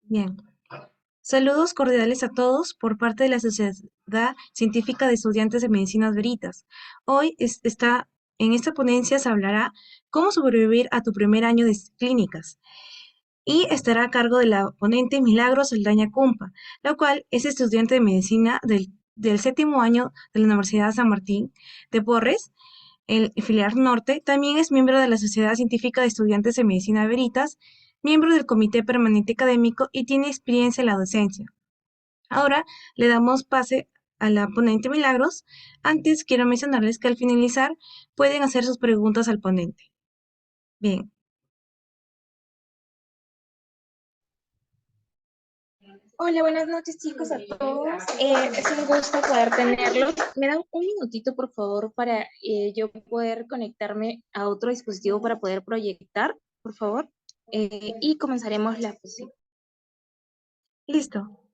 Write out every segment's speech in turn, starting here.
Bien. Saludos cordiales a todos por parte de la Sociedad Científica de Estudiantes de Medicinas Veritas. Hoy en esta ponencia se hablará cómo sobrevivir a tu primer año de clínicas y estará a cargo de la ponente Milagros Saldaña Cumpa, la cual es estudiante de medicina del séptimo año de la Universidad San Martín de Porres, el filial norte. También es miembro de la Sociedad Científica de Estudiantes de Medicina Veritas, miembro del Comité Permanente Académico y tiene experiencia en la docencia. Ahora le damos pase a la ponente Milagros. Antes quiero mencionarles que al finalizar pueden hacer sus preguntas al ponente. Bien, Hola, buenas noches chicos a todos. Es un gusto poder tenerlos. ¿Me dan un minutito, por favor, para yo poder conectarme a otro dispositivo para poder proyectar, por favor? Y comenzaremos la sesión. listo.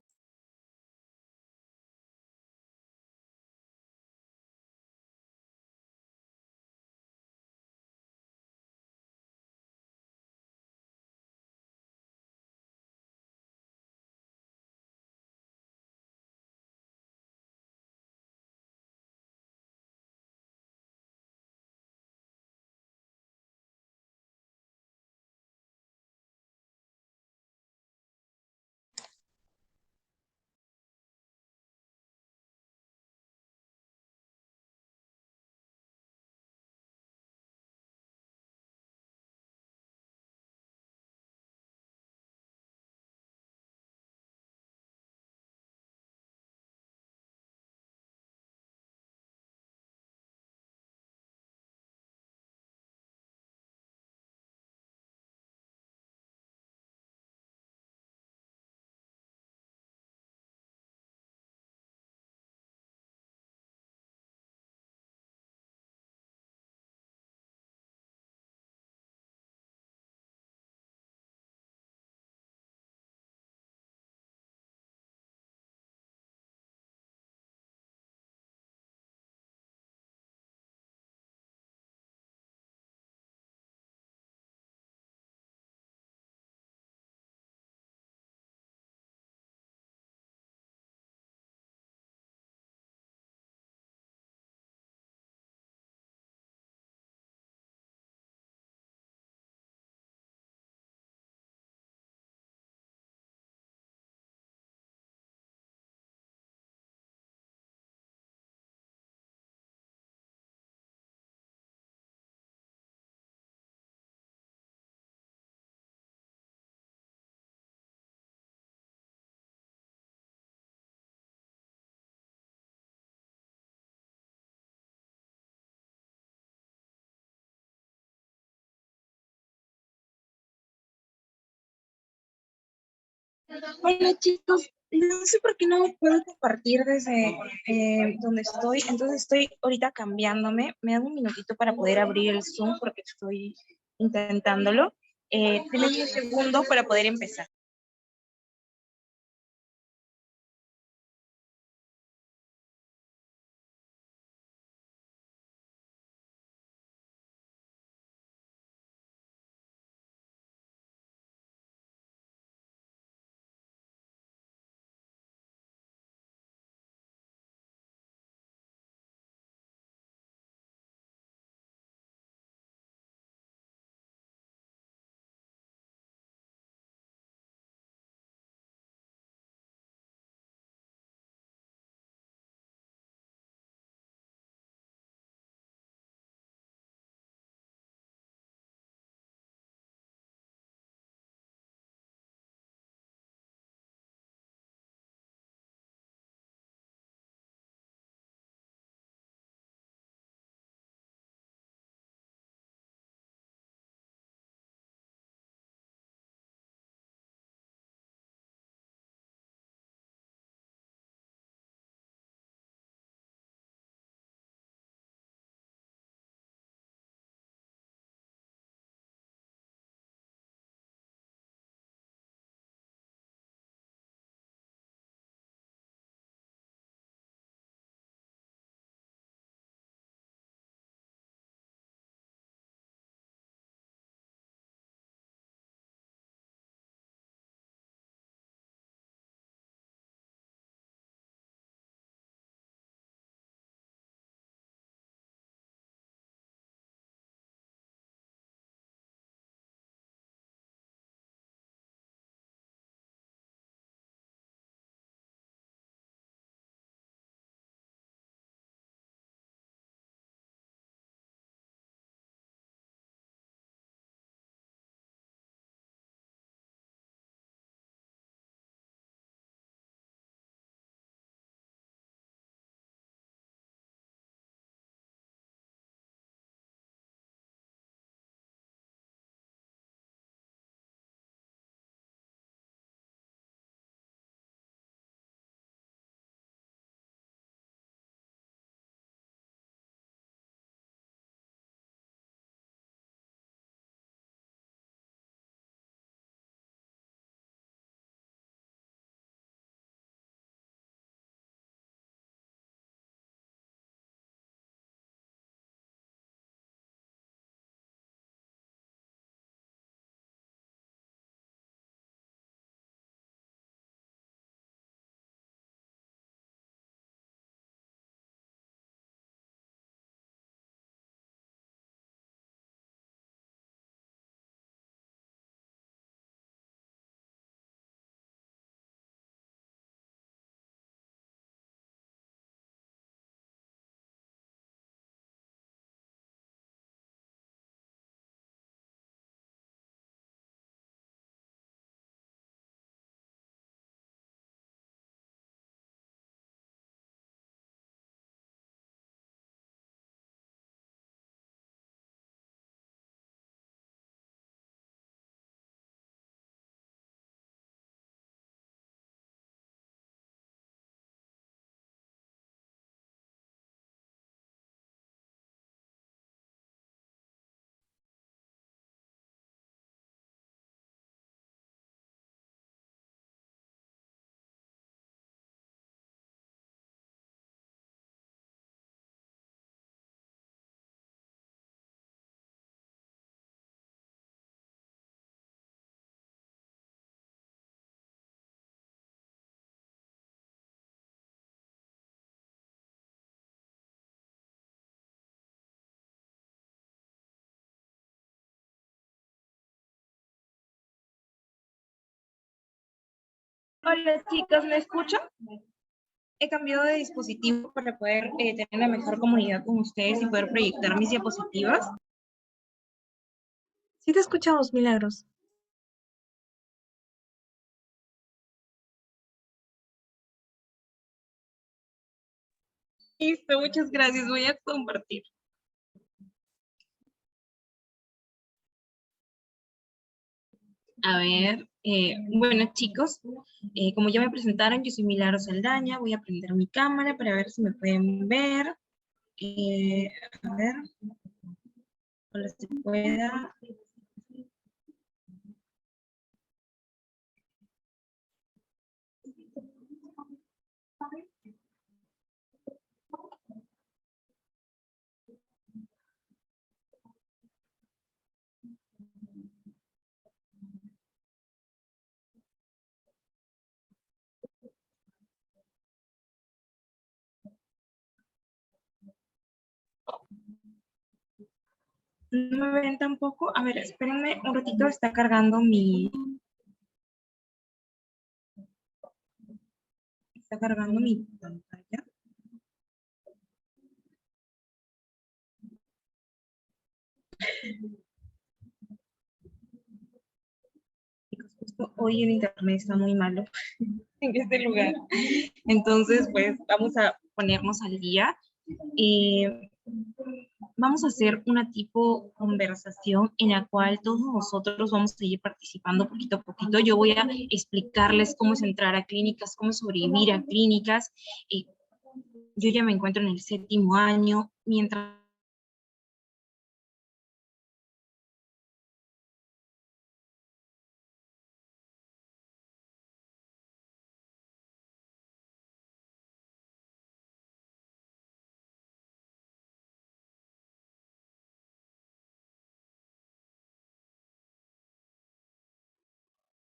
Hola chicos, no sé por qué no puedo compartir desde donde estoy, entonces estoy ahorita cambiándome. Me dan un minutito para poder abrir el Zoom porque estoy intentándolo. Denme un segundo para poder empezar. Hola chicos, ¿me escuchan? He cambiado de dispositivo para poder tener una mejor comunidad con ustedes y poder proyectar mis diapositivas. Sí te escuchamos, Milagros. Listo, muchas gracias. Voy a compartir. A ver, bueno chicos, como ya me presentaron, yo soy Milagro Saldaña. Voy a prender mi cámara para ver si me pueden ver. A ver, ojalá se pueda. No me ven tampoco. A ver, espérenme un ratito, está cargando mi pantalla. Chicos, justo hoy el internet está muy malo en este lugar. Entonces, pues vamos a ponernos al día. Vamos a hacer una tipo conversación en la cual todos nosotros vamos a ir participando poquito a poquito. Yo voy a explicarles cómo es entrar a clínicas, cómo sobrevivir a clínicas. Yo ya me encuentro en el 7º año, mientras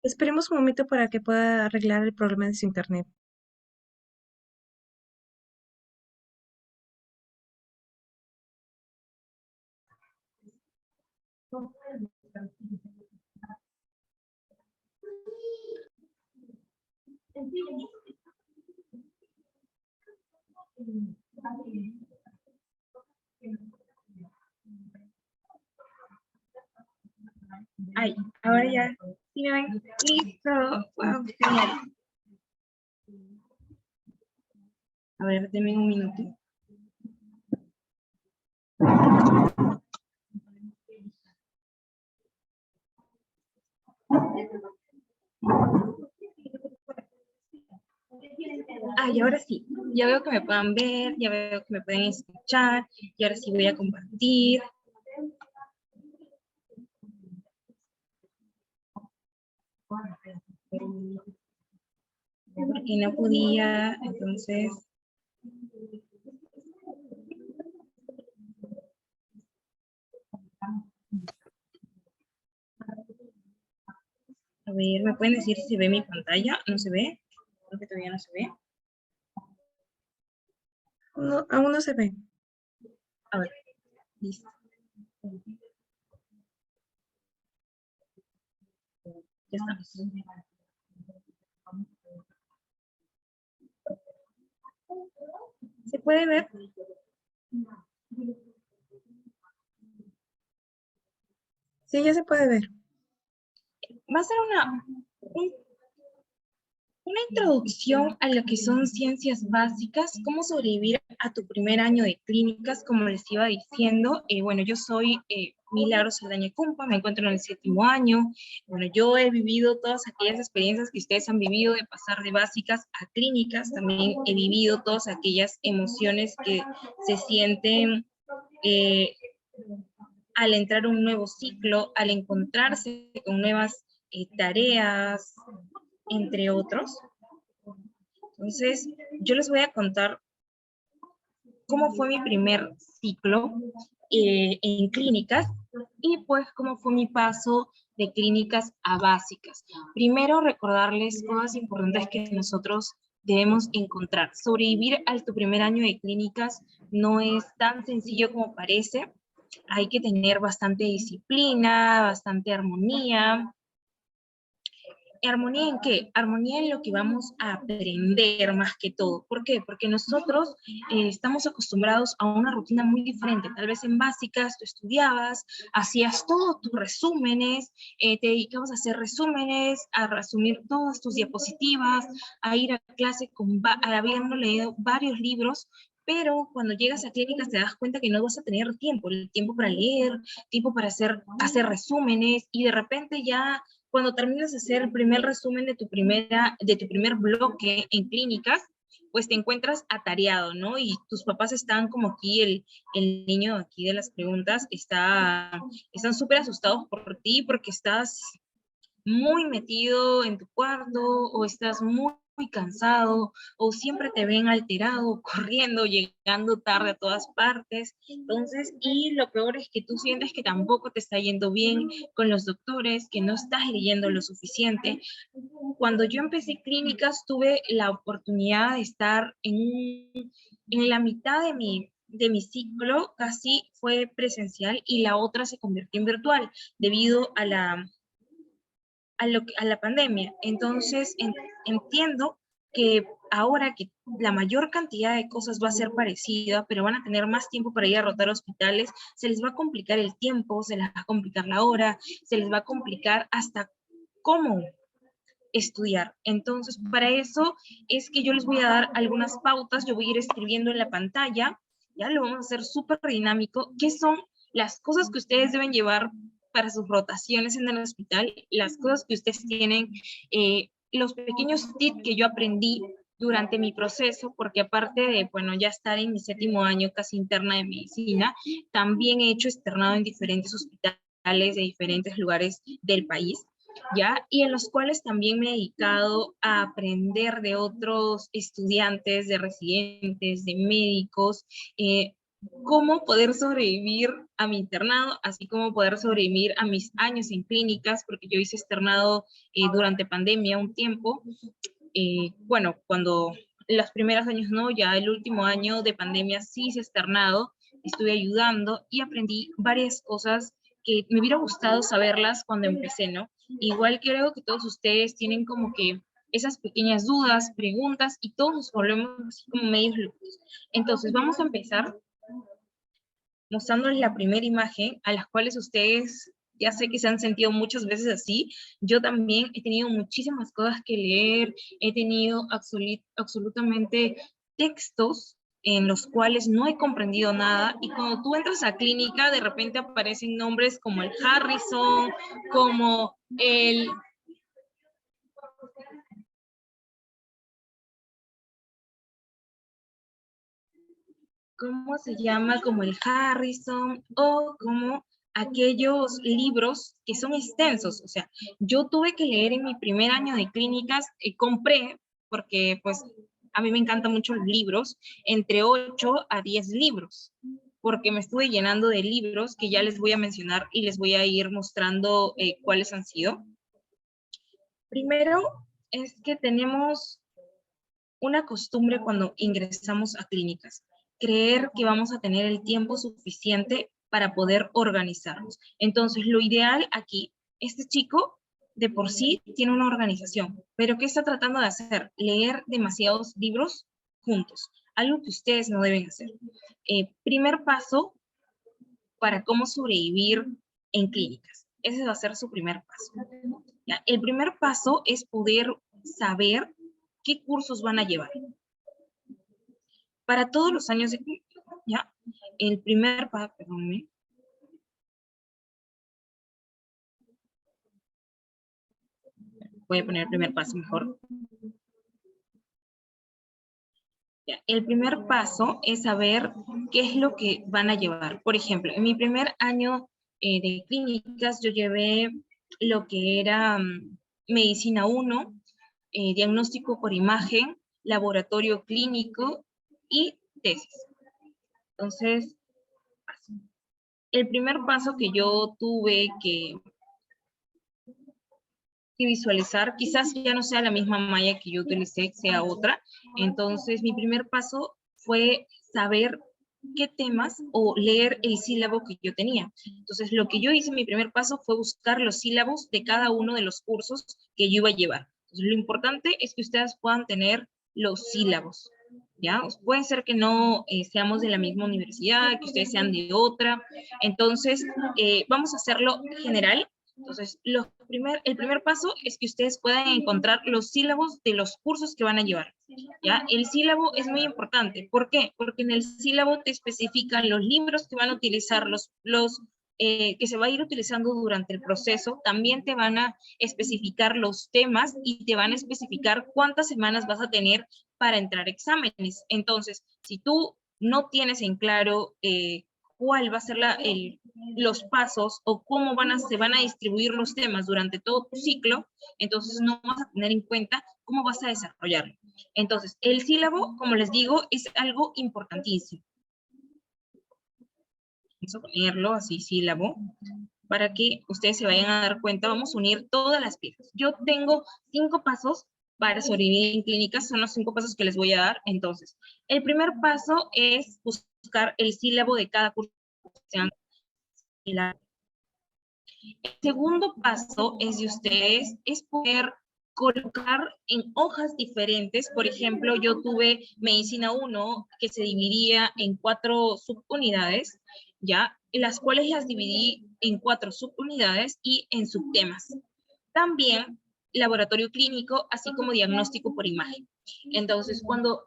Esperemos un momento para que pueda arreglar el problema de su internet. ay, ahora ya, ¿sí me ven? Listo. Wow, genial. A ver, denme un minuto. Ay, ahora sí, ya veo que me puedan ver, ya veo que me pueden escuchar, y ahora sí voy a compartir. Porque no podía, entonces, a ver, ¿me pueden decir si se ve mi pantalla? ¿No se ve? Creo que todavía no se ve. No, aún no se ve. A ver, listo. Ya estamos. ¿Se puede ver? Sí, ya se puede ver. Va a ser una introducción a lo que son ciencias básicas, cómo sobrevivir a tu primer año de clínicas, como les iba diciendo. Bueno, yo soy Milagro Saldaña Cumpa, me encuentro en el 7º año. Bueno, yo he vivido todas aquellas experiencias que ustedes han vivido de pasar de básicas a clínicas. También he vivido todas aquellas emociones que se sienten eh, al entrar a un nuevo ciclo, al encontrarse con nuevas tareas, entre otros. Entonces, yo les voy a contar cómo fue mi primer ciclo en clínicas y pues cómo fue mi paso de clínicas a básicas. Primero, recordarles cosas importantes que nosotros debemos encontrar. Sobrevivir a tu primer año de clínicas no es tan sencillo como parece. Hay que tener bastante disciplina, bastante armonía. ¿Armonía en qué? Armonía en lo que vamos a aprender más que todo. ¿Por qué? Porque nosotros estamos acostumbrados a una rutina muy diferente. Tal vez en básicas tú estudiabas, hacías todos tus resúmenes, te dedicabas a hacer resúmenes, a resumir todas tus diapositivas, a ir a clase habiendo leído varios libros, pero cuando llegas a clínicas te das cuenta que no vas a tener tiempo, el tiempo para leer, tiempo para hacer resúmenes, y de repente ya cuando terminas de hacer el primer resumen de tu primer bloque en clínicas, pues te encuentras atareado, ¿no? Y tus papás están como aquí, el niño aquí de las preguntas, están súper asustados por ti porque estás muy metido en tu cuarto o estás muy cansado o siempre te ven alterado, corriendo, llegando tarde a todas partes. Entonces, y lo peor es que tú sientes que tampoco te está yendo bien con los doctores, que no estás leyendo lo suficiente. Cuando yo empecé clínicas, tuve la oportunidad de estar en la mitad de mi ciclo, casi fue presencial y la otra se convirtió en virtual debido a la pandemia. Entonces, entiendo que ahora que la mayor cantidad de cosas va a ser parecida, pero van a tener más tiempo para ir a rotar hospitales, se les va a complicar el tiempo, se les va a complicar la hora, se les va a complicar hasta cómo estudiar. Entonces, para eso es que yo les voy a dar algunas pautas, yo voy a ir escribiendo en la pantalla, ya lo vamos a hacer súper dinámico, qué son las cosas que ustedes deben llevar para sus rotaciones en el hospital, las cosas que ustedes tienen, los pequeños tips que yo aprendí durante mi proceso, porque aparte de, bueno, ya estar en mi 7º año casi interna de medicina, también he hecho externado en diferentes hospitales de diferentes lugares del país. ¿Ya? Y en los cuales también me he dedicado a aprender de otros estudiantes, de residentes, de médicos, cómo poder sobrevivir a mi internado, así como poder sobrevivir a mis años en clínicas, porque yo hice externado durante pandemia un tiempo. Bueno, cuando los primeros años no, ya el último año de pandemia sí hice externado, estuve ayudando y aprendí varias cosas que me hubiera gustado saberlas cuando empecé, ¿no? Igual creo que todos ustedes tienen como que esas pequeñas dudas, preguntas, y todos nos volvemos así como medios locos. Entonces, vamos a empezar mostrándoles la primera imagen, a las cuales ustedes ya sé que se han sentido muchas veces así. Yo también he tenido muchísimas cosas que leer, he tenido absolutamente textos en los cuales no he comprendido nada, y cuando tú entras a clínica, de repente aparecen nombres como el Harrison, como el... ¿Cómo se llama? Como el Harrison, o como aquellos libros que son extensos. O sea, yo tuve que leer en mi primer año de clínicas, compré, porque pues a mí me encantan mucho los libros, entre 8 a 10 libros, porque me estuve llenando de libros que ya les voy a mencionar y les voy a ir mostrando cuáles han sido. Primero es que tenemos una costumbre cuando ingresamos a clínicas, creer que vamos a tener el tiempo suficiente para poder organizarnos. Entonces, lo ideal aquí, este chico de por sí tiene una organización, pero ¿qué está tratando de hacer? Leer demasiados libros juntos, algo que ustedes no deben hacer. Primer paso para cómo sobrevivir en clínicas. Ese va a ser su primer paso. ¿Ya? El primer paso es poder saber qué cursos van a llevar. Para todos los años de clínica, ¿ya? El primer paso, perdóname. Voy a poner el primer paso mejor. ¿Ya? El primer paso es saber qué es lo que van a llevar. Por ejemplo, en mi primer año de clínicas, yo llevé lo que era medicina 1, diagnóstico por imagen, laboratorio clínico y tesis. Entonces, el primer paso que yo tuve que visualizar, quizás ya no sea la misma malla que yo utilicé, sea otra. Entonces, mi primer paso fue saber qué temas o leer el sílabo que yo tenía. Entonces, lo que yo hice, mi primer paso fue buscar los sílabos de cada uno de los cursos que yo iba a llevar. Entonces, lo importante es que ustedes puedan tener los sílabos, ¿ya? Puede ser que no seamos de la misma universidad, que ustedes sean de otra. Entonces, vamos a hacerlo general. Entonces, el primer paso es que ustedes puedan encontrar los sílabos de los cursos que van a llevar. ¿Ya? El sílabo es muy importante. ¿Por qué? Porque en el sílabo te especifican los libros que van a utilizar, que se va a ir utilizando durante el proceso. También te van a especificar los temas y te van a especificar cuántas semanas vas a tener para entrar a exámenes. Entonces, si tú no tienes en claro cuál va a ser los pasos o cómo se van a distribuir los temas durante todo tu ciclo, entonces no vas a tener en cuenta cómo vas a desarrollarlo. Entonces, el sílabo, como les digo, es algo importantísimo. Vamos a ponerlo así, sílabo, para que ustedes se vayan a dar cuenta. Vamos a unir todas las piezas. Yo tengo 5 pasos para sobrevivir en clínicas, son los 5 pasos que les voy a dar. Entonces, el primer paso es buscar el sílabo de cada curso. El segundo paso es de ustedes, es poder colocar en hojas diferentes. Por ejemplo, yo tuve Medicina 1 que se dividía en 4 subunidades, ¿ya? Las cuales las dividí en 4 subunidades y en subtemas. También laboratorio clínico, así como diagnóstico por imagen. Entonces, cuando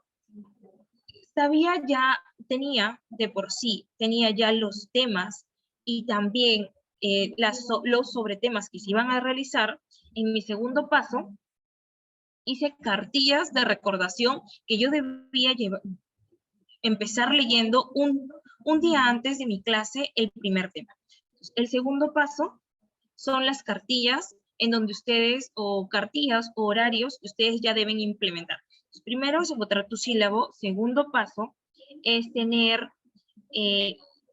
tenía ya los temas y también los sobretemas que se iban a realizar, en mi segundo paso hice cartillas de recordación que yo debía empezar leyendo un día antes de mi clase el primer tema. El segundo paso son las cartillas en donde cartillas o horarios que ustedes ya deben implementar. Entonces, primero es encontrar tu sílabo. Segundo paso es tener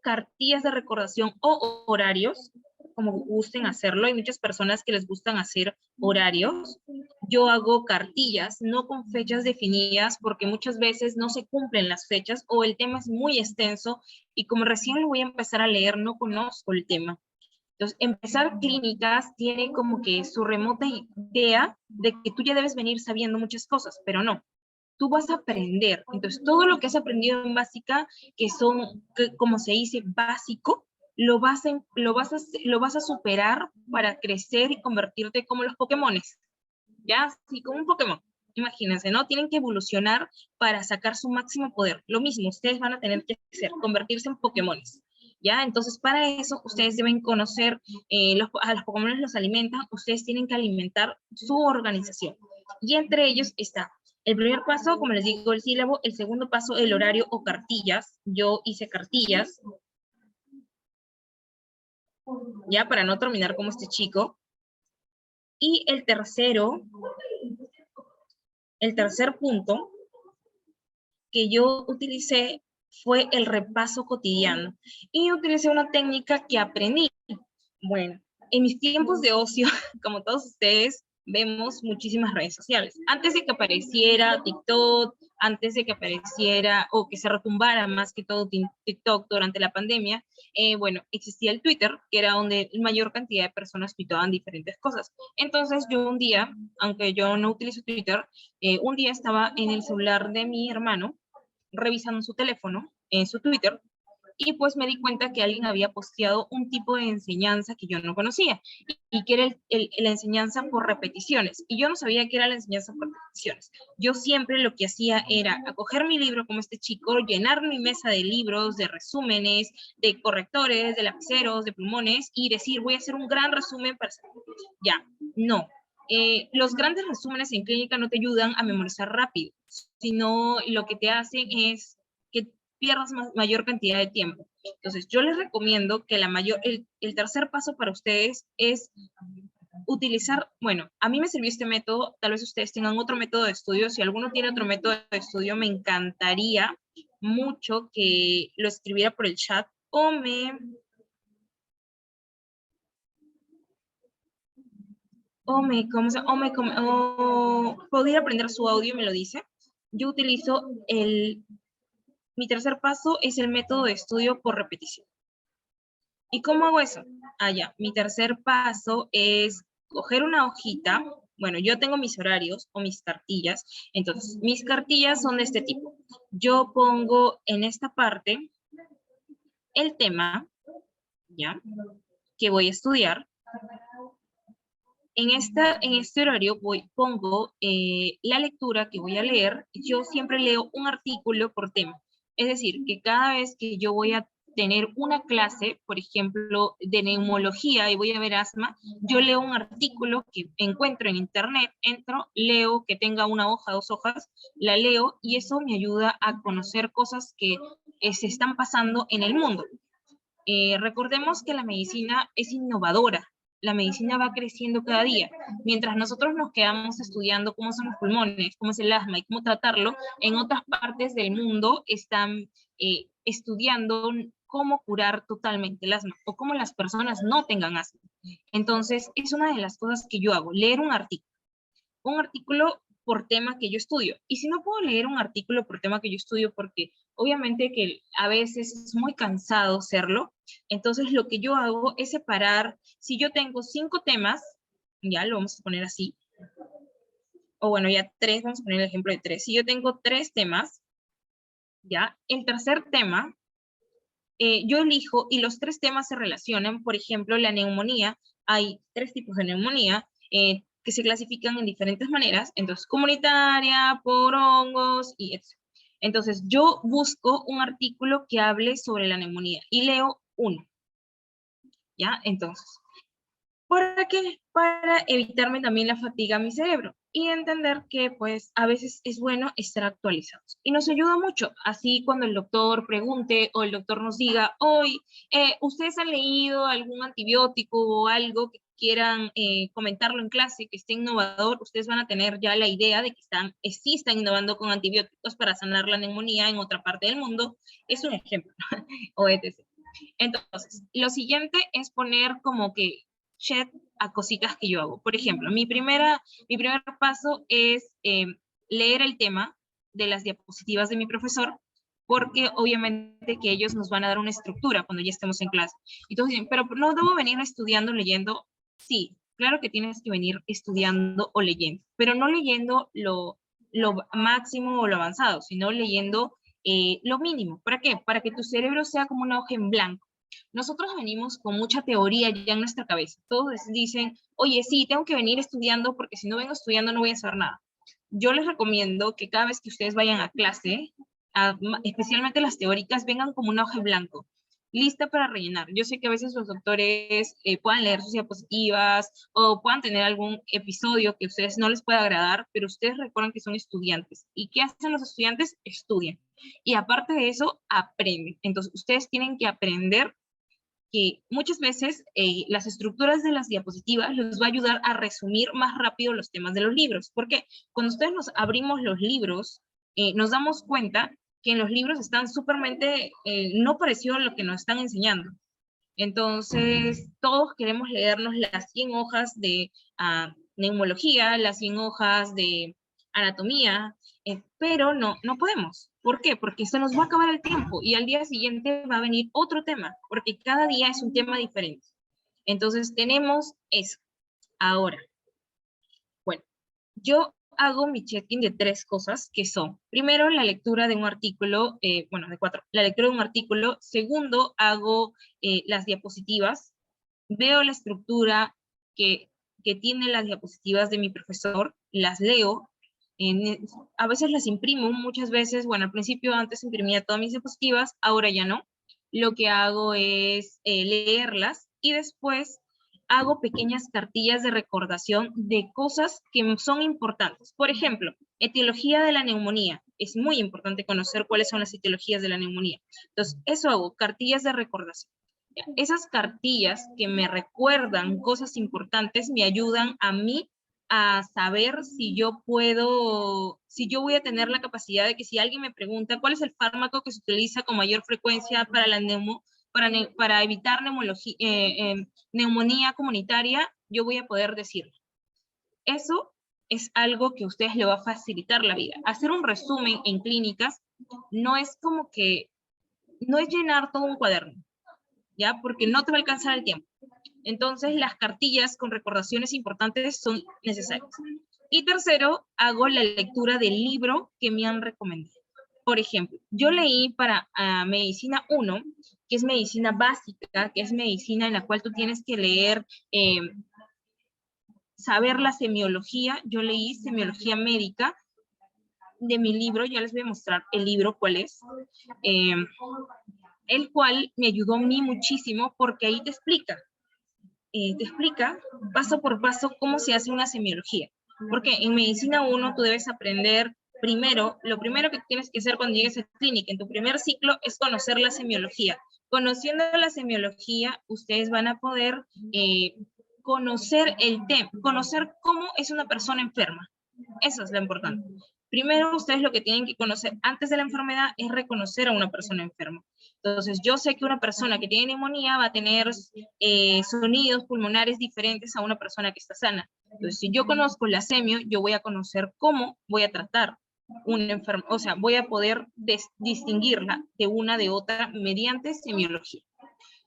cartillas de recordación o horarios, como gusten hacerlo. Hay muchas personas que les gustan hacer horarios. Yo hago cartillas, no con fechas definidas, porque muchas veces no se cumplen las fechas o el tema es muy extenso y como recién lo voy a empezar a leer, no conozco el tema. Entonces, empezar clínicas tiene como que su remota idea de que tú ya debes venir sabiendo muchas cosas, pero no. Tú vas a aprender. Entonces, todo lo que has aprendido en básica, como se dice, básico, lo vas a superar para crecer y convertirte como los Pokémones. ¿Ya? Sí, como un Pokémon. Imagínense, ¿no? Tienen que evolucionar para sacar su máximo poder. Lo mismo, ustedes van a tener que hacer, convertirse en Pokémones. ¿Ya? Entonces, para eso, ustedes deben conocer, a los Pokémon los alimentan, ustedes tienen que alimentar su organización. Y entre ellos está el primer paso, como les digo, el sílabo. El segundo paso, el horario o cartillas. Yo hice cartillas, ya, para no terminar como este chico. Y el tercer punto que yo utilicé fue el repaso cotidiano. Y utilicé una técnica que aprendí. Bueno, en mis tiempos de ocio, como todos ustedes, vemos muchísimas redes sociales. Antes de que apareciera TikTok, antes de que apareciera o que se retumbara más que todo TikTok durante la pandemia, bueno, existía el Twitter, que era donde la mayor cantidad de personas tuitaban diferentes cosas. Entonces yo un día, aunque yo no utilizo Twitter, un día estaba en el celular de mi hermano, revisando su teléfono, en su Twitter, y pues me di cuenta que alguien había posteado un tipo de enseñanza que yo no conocía y que era la enseñanza por repeticiones. Y yo no sabía qué era la enseñanza por repeticiones. Yo siempre lo que hacía era acoger mi libro como este chico, llenar mi mesa de libros, de resúmenes, de correctores, de lapiceros, de plumones y decir, voy a hacer un gran resumen para... Ya, no. Los grandes resúmenes en clínica no te ayudan a memorizar rápido, sino lo que te hacen es que pierdas mayor cantidad de tiempo. Entonces, yo les recomiendo que el tercer paso para ustedes es utilizar, bueno, a mí me sirvió este método, tal vez ustedes tengan otro método de estudio. Si alguno tiene otro método de estudio, me encantaría mucho que lo escribiera por el chat o podría aprender su audio y me lo dice. Yo utilizo Mi tercer paso es el método de estudio por repetición. ¿Y cómo hago eso? Mi tercer paso es coger una hojita. Bueno, yo tengo mis horarios o mis cartillas. Entonces, mis cartillas son de este tipo. Yo pongo en esta parte el tema, ¿ya? Que voy a estudiar. En este horario pongo la lectura que voy a leer. Yo siempre leo un artículo por tema. Es decir, que cada vez que yo voy a tener una clase, por ejemplo, de neumología y voy a ver asma, yo leo un artículo que encuentro en internet, entro, leo, que tenga una hoja, 2 hojas, la leo y eso me ayuda a conocer cosas que se están pasando en el mundo. Recordemos que la medicina es innovadora, la medicina va creciendo cada día. Mientras nosotros nos quedamos estudiando cómo son los pulmones, cómo es el asma y cómo tratarlo, en otras partes del mundo están estudiando cómo curar totalmente el asma o cómo las personas no tengan asma. Entonces, es una de las cosas que yo hago, leer un artículo por tema que yo estudio. Y si no puedo leer un artículo por tema que yo estudio, porque obviamente que a veces es muy cansado hacerlo, entonces lo que yo hago es separar, si yo tengo 5 temas, ya lo vamos a poner así, o bueno, ya 3, vamos a poner el ejemplo de 3. Si yo tengo 3 temas, ya, el tercer tema, yo elijo y los 3 temas se relacionan, por ejemplo, la neumonía, hay 3 tipos de neumonía, que se clasifican en diferentes maneras, entonces comunitaria, por hongos y etc. Entonces yo busco un artículo que hable sobre la neumonía y leo uno, ¿ya? Entonces, ¿para qué? Para evitarme también la fatiga a mi cerebro y entender que pues a veces es bueno estar actualizados. Y nos ayuda mucho, así cuando el doctor pregunte o el doctor nos diga, hoy, ¿ustedes han leído algún antibiótico o algo que quieran comentarlo en clase, que esté innovador? Ustedes van a tener ya la idea de que sí están innovando con antibióticos para sanar la neumonía en otra parte del mundo. Es un ejemplo, o etc. Entonces, lo siguiente es poner como que chat a cositas que yo hago. Por ejemplo, mi primer paso es leer el tema de las diapositivas de mi profesor, porque obviamente que ellos nos van a dar una estructura cuando ya estemos en clase. Entonces dicen, pero no debo venir estudiando, leyendo. Sí, claro que tienes que venir estudiando o leyendo, pero no leyendo lo máximo o lo avanzado, sino leyendo lo mínimo. ¿Para qué? Para que tu cerebro sea como una hoja en blanco. Nosotros venimos con mucha teoría ya en nuestra cabeza. Todos dicen, oye, sí, tengo que venir estudiando porque si no vengo estudiando no voy a hacer nada. Yo les recomiendo que cada vez que ustedes vayan a clase, especialmente las teóricas, vengan como una hoja en blanco, lista para rellenar. Yo sé que a veces los doctores puedan leer sus diapositivas o puedan tener algún episodio que a ustedes no les pueda agradar, pero ustedes recuerdan que son estudiantes. ¿Y qué hacen los estudiantes? Estudian. Y aparte de eso, aprenden. Entonces, ustedes tienen que aprender que muchas veces las estructuras de las diapositivas les va a ayudar a resumir más rápido los temas de los libros. Porque cuando ustedes nos abrimos los libros, nos damos cuenta que en los libros están súpermente no parecido a lo que nos están enseñando. Entonces, todos queremos leernos las 100 hojas de neumología, las 100 hojas de anatomía, pero no podemos. ¿Por qué? Porque se nos va a acabar el tiempo y al día siguiente va a venir otro tema, porque cada día es un tema diferente. Entonces, tenemos eso. Ahora, bueno, yo hago mi check-in de 3 cosas que son, primero, la lectura de un artículo, bueno, de 4, la lectura de un artículo, segundo, hago las diapositivas, veo la estructura que tiene las diapositivas de mi profesor, las leo, a veces las imprimo, muchas veces, bueno, al principio antes imprimía todas mis diapositivas, ahora ya no. Lo que hago es leerlas y después hago pequeñas cartillas de recordación de cosas que son importantes. Por ejemplo, etiología de la neumonía. Es muy importante conocer cuáles son las etiologías de la neumonía. Entonces, eso hago, cartillas de recordación. Esas cartillas que me recuerdan cosas importantes me ayudan a mí a saber si yo puedo, si yo voy a tener la capacidad de que si alguien me pregunta cuál es el fármaco que se utiliza con mayor frecuencia para la para evitar neumonía comunitaria, yo voy a poder decirlo. Eso es algo que a ustedes le va a facilitar la vida. Hacer un resumen en clínicas no es como que, no es llenar todo un cuaderno, ¿ya? Porque no te va a alcanzar el tiempo. Entonces, las cartillas con recordaciones importantes son necesarias. Y tercero, hago la lectura del libro que me han recomendado. Por ejemplo, yo leí para Medicina 1, que es medicina básica, que es medicina en la cual tú tienes que leer, saber la semiología. Yo leí semiología médica de mi libro, ya les voy a mostrar el libro cuál es, eh, el cual me ayudó a mí muchísimo porque ahí te explica paso por paso cómo se hace una semiología. Porque en medicina 1 tú debes aprender primero, lo primero que tienes que hacer cuando llegues a la clínica, en tu primer ciclo, es conocer la semiología. Conociendo la semiología, ustedes van a poder conocer el tema, conocer cómo es una persona enferma. Eso es lo importante. Primero, ustedes lo que tienen que conocer antes de la enfermedad es reconocer a una persona enferma. Entonces, yo sé que una persona que tiene neumonía va a tener sonidos pulmonares diferentes a una persona que está sana. Entonces, si yo conozco la semio, yo voy a conocer cómo voy a tratar una enfermedad, o sea, voy a poder distinguirla de una de otra mediante semiología.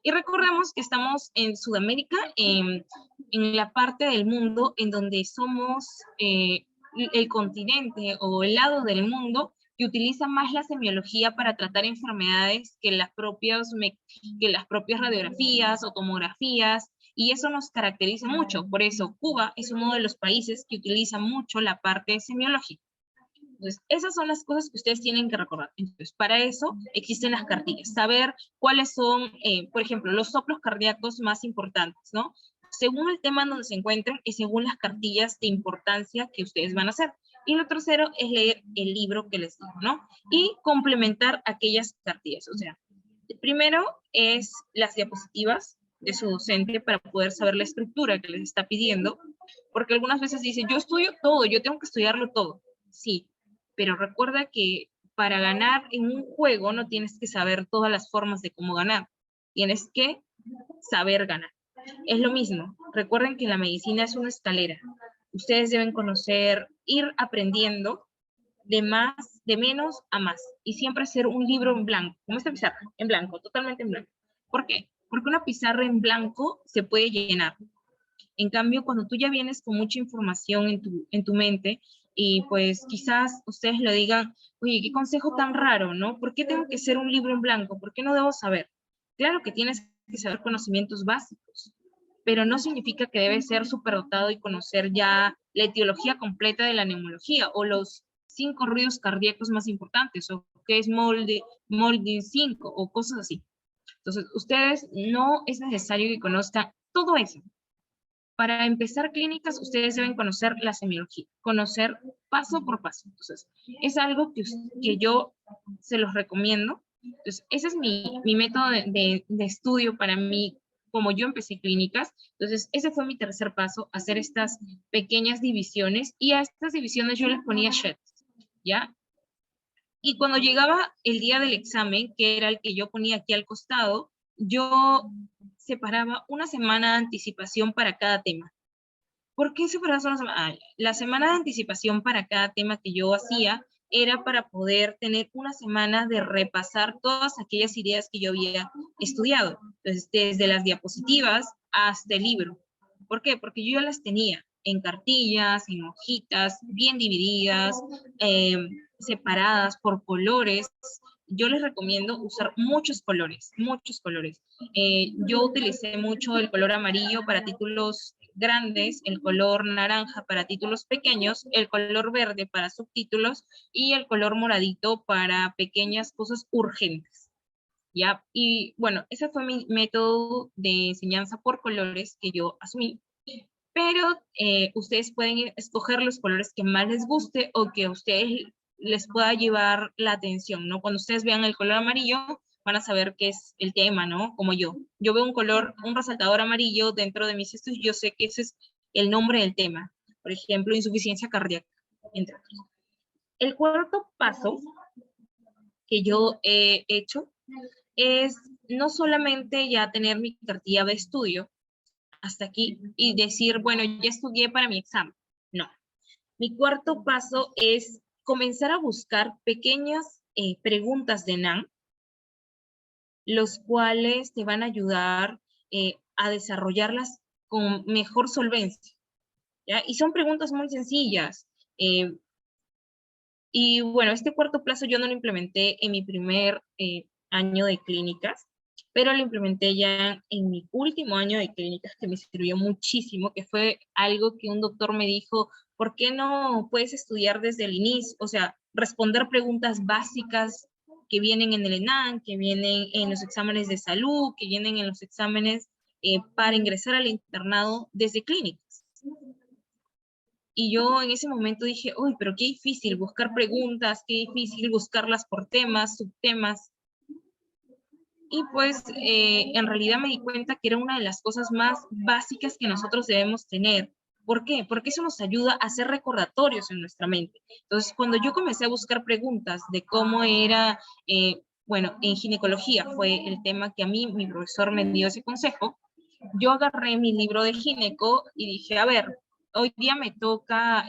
Y recordemos que estamos en Sudamérica, en la parte del mundo en donde somos el continente o el lado del mundo que utiliza más la semiología para tratar enfermedades que las propias radiografías o tomografías, y eso nos caracteriza mucho. Por eso Cuba es uno de los países que utiliza mucho la parte semiológica. Entonces, esas son las cosas que ustedes tienen que recordar. Entonces, para eso existen las cartillas. Saber cuáles son, por ejemplo, los soplos cardíacos más importantes, ¿no? Según el tema en donde se encuentren y según las cartillas de importancia que ustedes van a hacer. Y lo tercero es leer el libro que les digo, ¿no? Y complementar aquellas cartillas. O sea, primero es las diapositivas de su docente para poder saber la estructura que les está pidiendo, porque algunas veces dicen, yo estudio todo, yo tengo que estudiarlo todo. Sí, pero recuerda que para ganar en un juego no tienes que saber todas las formas de cómo ganar, tienes que saber ganar. Es lo mismo, recuerden que la medicina es una escalera. Ustedes deben conocer, ir aprendiendo de menos a más, y siempre hacer un libro en blanco, como esta pizarra, en blanco, totalmente en blanco. ¿Por qué? Porque una pizarra en blanco se puede llenar. En cambio, cuando tú ya vienes con mucha información en tu mente, y pues quizás ustedes lo digan, oye, qué consejo tan raro, ¿no? ¿Por qué tengo que hacer un libro en blanco? ¿Por qué no debo saber? Claro que tienes que saber conocimientos básicos, pero no significa que debes ser superdotado y conocer ya la etiología completa de la neumología o los 5 ruidos cardíacos más importantes, o qué es Molding 5 o cosas así. Entonces, ustedes no es necesario que conozcan todo eso. Para empezar clínicas, ustedes deben conocer la semiología, conocer paso por paso. Entonces, es algo que yo se los recomiendo. Entonces, ese es mi método de estudio para mí, como yo empecé clínicas. Entonces, ese fue mi tercer paso, hacer estas pequeñas divisiones, y a estas divisiones yo les ponía sheets, ¿ya? Y cuando llegaba el día del examen, que era el que yo ponía aquí al costado, yo separaba una semana de anticipación para cada tema. ¿Por qué separar una semana? La semana de anticipación para cada tema que yo hacía era para poder tener una semana de repasar todas aquellas ideas que yo había estudiado. Entonces, desde las diapositivas hasta el libro. ¿Por qué? Porque yo ya las tenía en cartillas, en hojitas, bien divididas, separadas por colores. Yo les recomiendo usar muchos colores, muchos colores. Yo utilicé mucho el color amarillo para títulos grandes, el color naranja para títulos pequeños, el color verde para subtítulos y el color moradito para pequeñas cosas urgentes. ¿Ya? Y bueno, ese fue mi método de enseñanza por colores que yo asumí. Pero ustedes pueden escoger los colores que más les guste o que a ustedes les pueda llevar la atención, ¿no? Cuando ustedes vean el color amarillo, van a saber qué es el tema, ¿no? Como yo. Yo veo un color, un resaltador amarillo dentro de mis estudios, yo sé que ese es el nombre del tema. Por ejemplo, insuficiencia cardíaca, entre otros. El cuarto paso que yo he hecho es no solamente ya tener mi cartilla de estudio hasta aquí y decir, bueno, ya estudié para mi examen. No. Mi cuarto paso es comenzar a buscar pequeñas preguntas de NAN, los cuales te van a ayudar a desarrollarlas con mejor solvencia, ¿ya? Y son preguntas muy sencillas. eh, y bueno, este cuarto plazo yo no lo implementé en mi primer año de clínicas, pero lo implementé ya en mi último año de clínicas, que me sirvió muchísimo, que fue algo que un doctor me dijo: ¿por qué no puedes estudiar desde el inicio? O sea, responder preguntas básicas que vienen en el ENAN, que vienen en los exámenes de salud, que vienen en los exámenes para ingresar al internado desde clínicas. Y yo en ese momento dije, uy, pero qué difícil buscar preguntas, qué difícil buscarlas por temas, subtemas. Y pues en realidad me di cuenta que era una de las cosas más básicas que nosotros debemos tener. ¿Por qué? Porque eso nos ayuda a hacer recordatorios en nuestra mente. Entonces, cuando yo comencé a buscar preguntas de cómo era, bueno, en ginecología fue el tema que a mí mi profesor me dio ese consejo, yo agarré mi libro de gineco y dije, a ver, hoy día me toca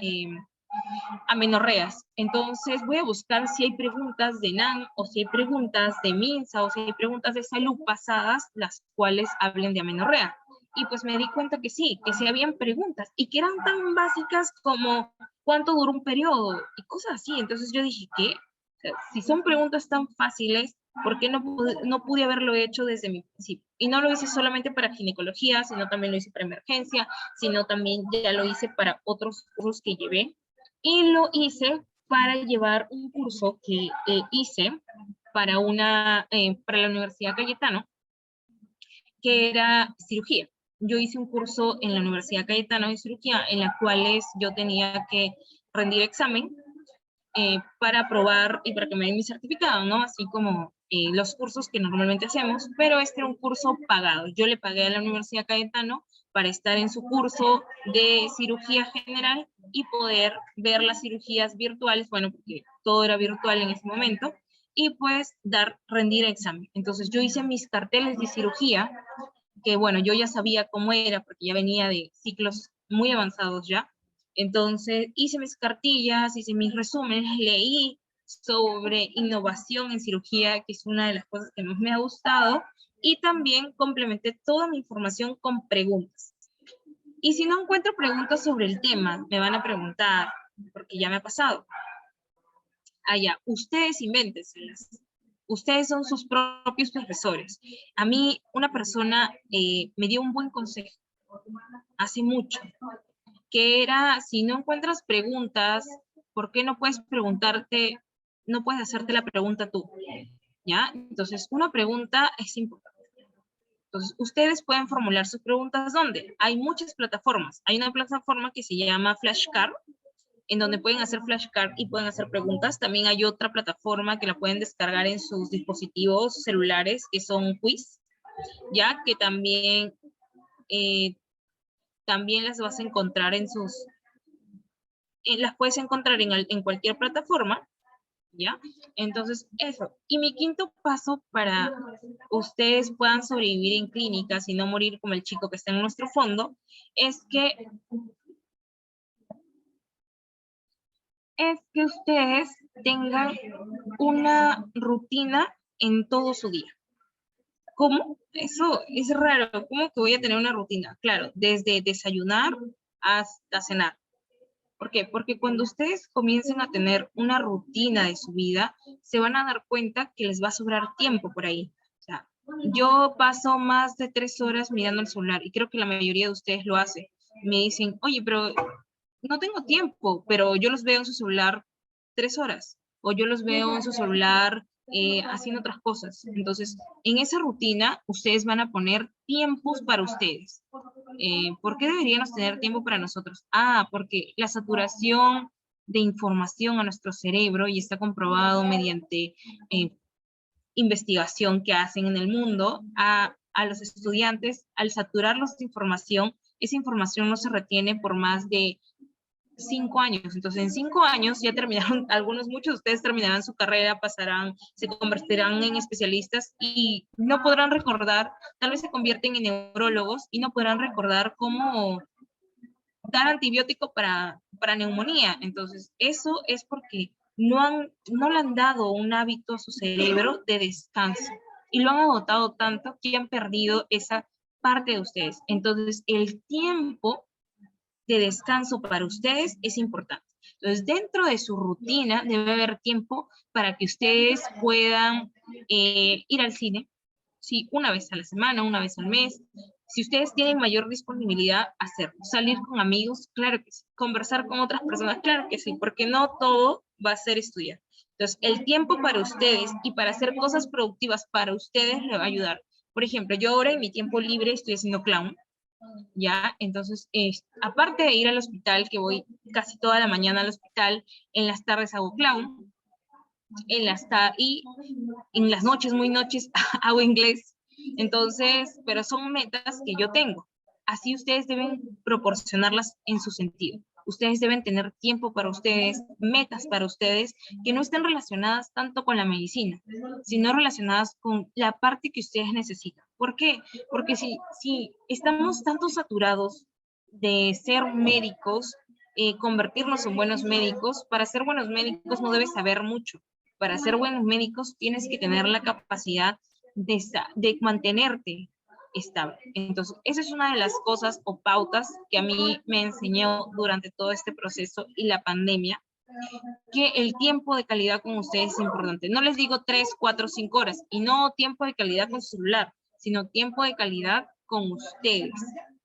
amenorreas. Entonces voy a buscar si hay preguntas de NAN o si hay preguntas de MINSA o si hay preguntas de salud pasadas las cuales hablen de amenorrea. Y pues me di cuenta que sí habían preguntas y que eran tan básicas como cuánto dura un periodo y cosas así. Entonces yo dije, ¿qué? O sea, si son preguntas tan fáciles, ¿por qué no pude haberlo hecho desde mi principio? Y no lo hice solamente para ginecología, sino también lo hice para emergencia, sino también ya lo hice para otros cursos que llevé, y lo hice para llevar un curso que hice para la Universidad Cayetano, que era cirugía. Yo hice un curso en la Universidad Cayetano de cirugía en la cual yo tenía que rendir examen para aprobar y para que me den mi certificado, ¿no? Así como los cursos que normalmente hacemos, pero este era un curso pagado. Yo le pagué a la Universidad Cayetano para estar en su curso de cirugía general y poder ver las cirugías virtuales, bueno, porque todo era virtual en ese momento, y pues rendir examen. Entonces yo hice mis carteles de cirugía, que bueno, yo ya sabía cómo era, porque ya venía de ciclos muy avanzados ya. Entonces hice mis cartillas, hice mis resúmenes, leí sobre innovación en cirugía, que es una de las cosas que más me ha gustado, y también complementé toda mi información con preguntas. Y si no encuentro preguntas sobre el tema, me van a preguntar, porque ya me ha pasado. Allá, ustedes invéntenselas. Ustedes son sus propios profesores. A mí una persona me dio un buen consejo hace mucho, que era, si no encuentras preguntas, ¿por qué no puedes preguntarte, no puedes hacerte la pregunta tú? ¿Ya? Entonces, una pregunta es importante. Entonces, ustedes pueden formular sus preguntas, ¿dónde? Hay muchas plataformas. Hay una plataforma que se llama Flashcard, en donde pueden hacer flashcard y pueden hacer preguntas. También hay otra plataforma que la pueden descargar en sus dispositivos celulares, que son quiz, ya que eh, también las vas a encontrar las puedes encontrar en cualquier plataforma, ¿ya? Entonces, eso. Y mi quinto paso para ustedes puedan sobrevivir en clínicas y no morir como el chico que está en nuestro fondo, es que ustedes tengan una rutina en todo su día. ¿Cómo? Eso es raro. ¿Cómo que voy a tener una rutina? Claro, desde desayunar hasta cenar. ¿Por qué? Porque cuando ustedes comiencen a tener una rutina de su vida, se van a dar cuenta que les va a sobrar tiempo por ahí. O sea, yo paso más de 3 horas mirando el celular y creo que la mayoría de ustedes lo hace. Me dicen, oye, pero no tengo tiempo, pero yo los veo en su celular 3 horas o yo los veo en su celular haciendo otras cosas. Entonces, en esa rutina, ustedes van a poner tiempos para ustedes. ¿Por qué deberíamos tener tiempo para nosotros? Ah, porque la saturación de información a nuestro cerebro, y está comprobado mediante eh, investigación que hacen en el mundo, a los estudiantes, al saturarlos de información, esa información no se retiene por más de 5 años. Entonces, en 5 años ya terminaron, muchos de ustedes terminarán su carrera, se convertirán en especialistas y no podrán recordar, tal vez se convierten en neurólogos y no podrán recordar dar antibiótico para neumonía. Entonces, eso es porque no le han dado un hábito a su cerebro de descanso y lo han agotado tanto que han perdido esa parte de ustedes. Entonces, el tiempo de descanso para ustedes es importante. Entonces, dentro de su rutina debe haber tiempo para que ustedes puedan ir al cine, sí, una vez a la semana, una vez al mes. Si ustedes tienen mayor disponibilidad, hacerlo. Salir con amigos, claro que sí. Conversar con otras personas, claro que sí, porque no todo va a ser estudiar. Entonces, el tiempo para ustedes y para hacer cosas productivas para ustedes le va a ayudar. Por ejemplo, yo ahora en mi tiempo libre estoy haciendo clown, ¿ya? Entonces, aparte de ir al hospital, que voy casi toda la mañana al hospital, en las tardes hago clown, y en las noches, muy noches, hago inglés. Entonces, pero son metas que yo tengo. Así ustedes deben proporcionarlas en su sentido. Ustedes deben tener tiempo para ustedes, metas para ustedes, que no estén relacionadas tanto con la medicina, sino relacionadas con la parte que ustedes necesitan. ¿Por qué? Porque si estamos tanto saturados de ser médicos, convertirnos en buenos médicos, para ser buenos médicos no debes saber mucho. Para ser buenos médicos tienes que tener la capacidad de mantenerte estable. Entonces, esa es una de las cosas o pautas que a mí me enseñó durante todo este proceso y la pandemia, que el tiempo de calidad con ustedes es importante. No les digo 3, 4, 5 horas, y no tiempo de calidad con su celular, sino tiempo de calidad con ustedes,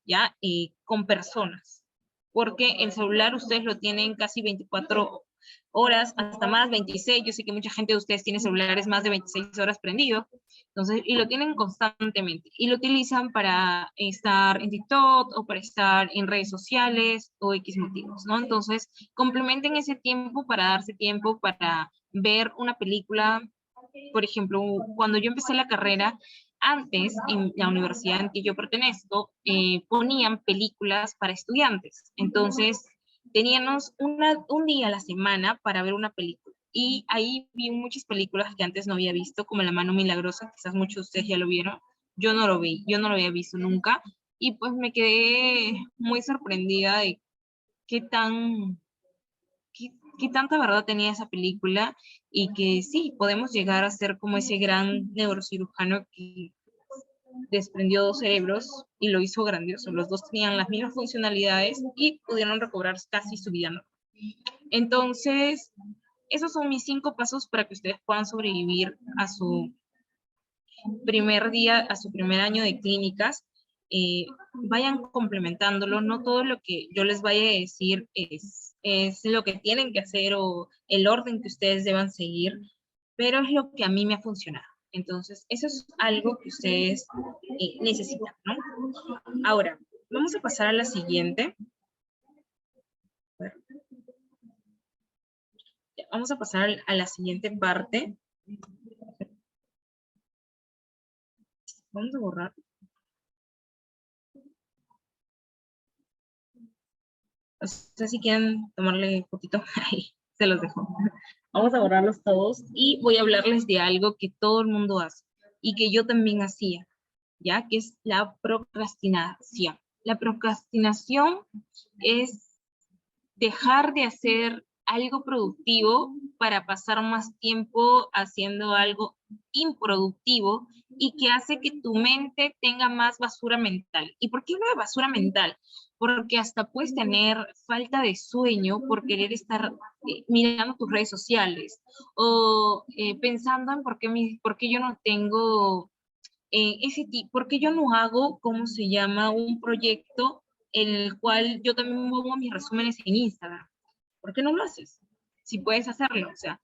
¿ya? Con personas. Porque el celular ustedes lo tienen casi 24 horas, hasta más 26. Yo sé que mucha gente de ustedes tiene celulares más de 26 horas prendido, entonces, y lo tienen constantemente, y lo utilizan para estar en TikTok o para estar en redes sociales o X motivos, ¿no? Entonces, complementen ese tiempo para darse tiempo para ver una película. Por ejemplo, cuando yo empecé la carrera, antes en la universidad en que yo pertenezco, ponían películas para estudiantes. Entonces, teníamos un día a la semana para ver una película. Y ahí vi muchas películas que antes no había visto, como La Mano Milagrosa, quizás muchos de ustedes ya lo vieron. Yo no lo vi, yo no lo había visto nunca. Y pues me quedé muy sorprendida de qué tan qué tanta verdad tenía esa película, y que sí, podemos llegar a ser como ese gran neurocirujano que desprendió dos cerebros y lo hizo grandioso. Los dos tenían las mismas funcionalidades y pudieron recobrar casi su vida, ¿no? Entonces, esos son mis 5 pasos para que ustedes puedan sobrevivir a su primer día, a su primer año de clínicas. Vayan complementándolo, no todo lo que yo les vaya a decir es lo que tienen que hacer o el orden que ustedes deban seguir, pero es lo que a mí me ha funcionado. Entonces, eso es algo que ustedes necesitan, ¿no? Ahora, vamos a pasar a la siguiente. Vamos a pasar a la siguiente parte. Vamos a borrar. No sé si quieren tomarle fotito, ahí se los dejo. Vamos a borrarlos todos y voy a hablarles de algo que todo el mundo hace y que yo también hacía, ¿ya? Que es la procrastinación. La procrastinación es dejar de hacer algo productivo para pasar más tiempo haciendo algo improductivo y que hace que tu mente tenga más basura mental. ¿Y por qué hablo de basura mental? Porque hasta puedes tener falta de sueño por querer estar mirando tus redes sociales o pensando en por qué yo no tengo ese tipo, por qué yo no hago, ¿cómo se llama? Un proyecto en el cual yo también pongo mis resúmenes en Instagram. ¿Por qué no lo haces? Si puedes hacerlo, o sea,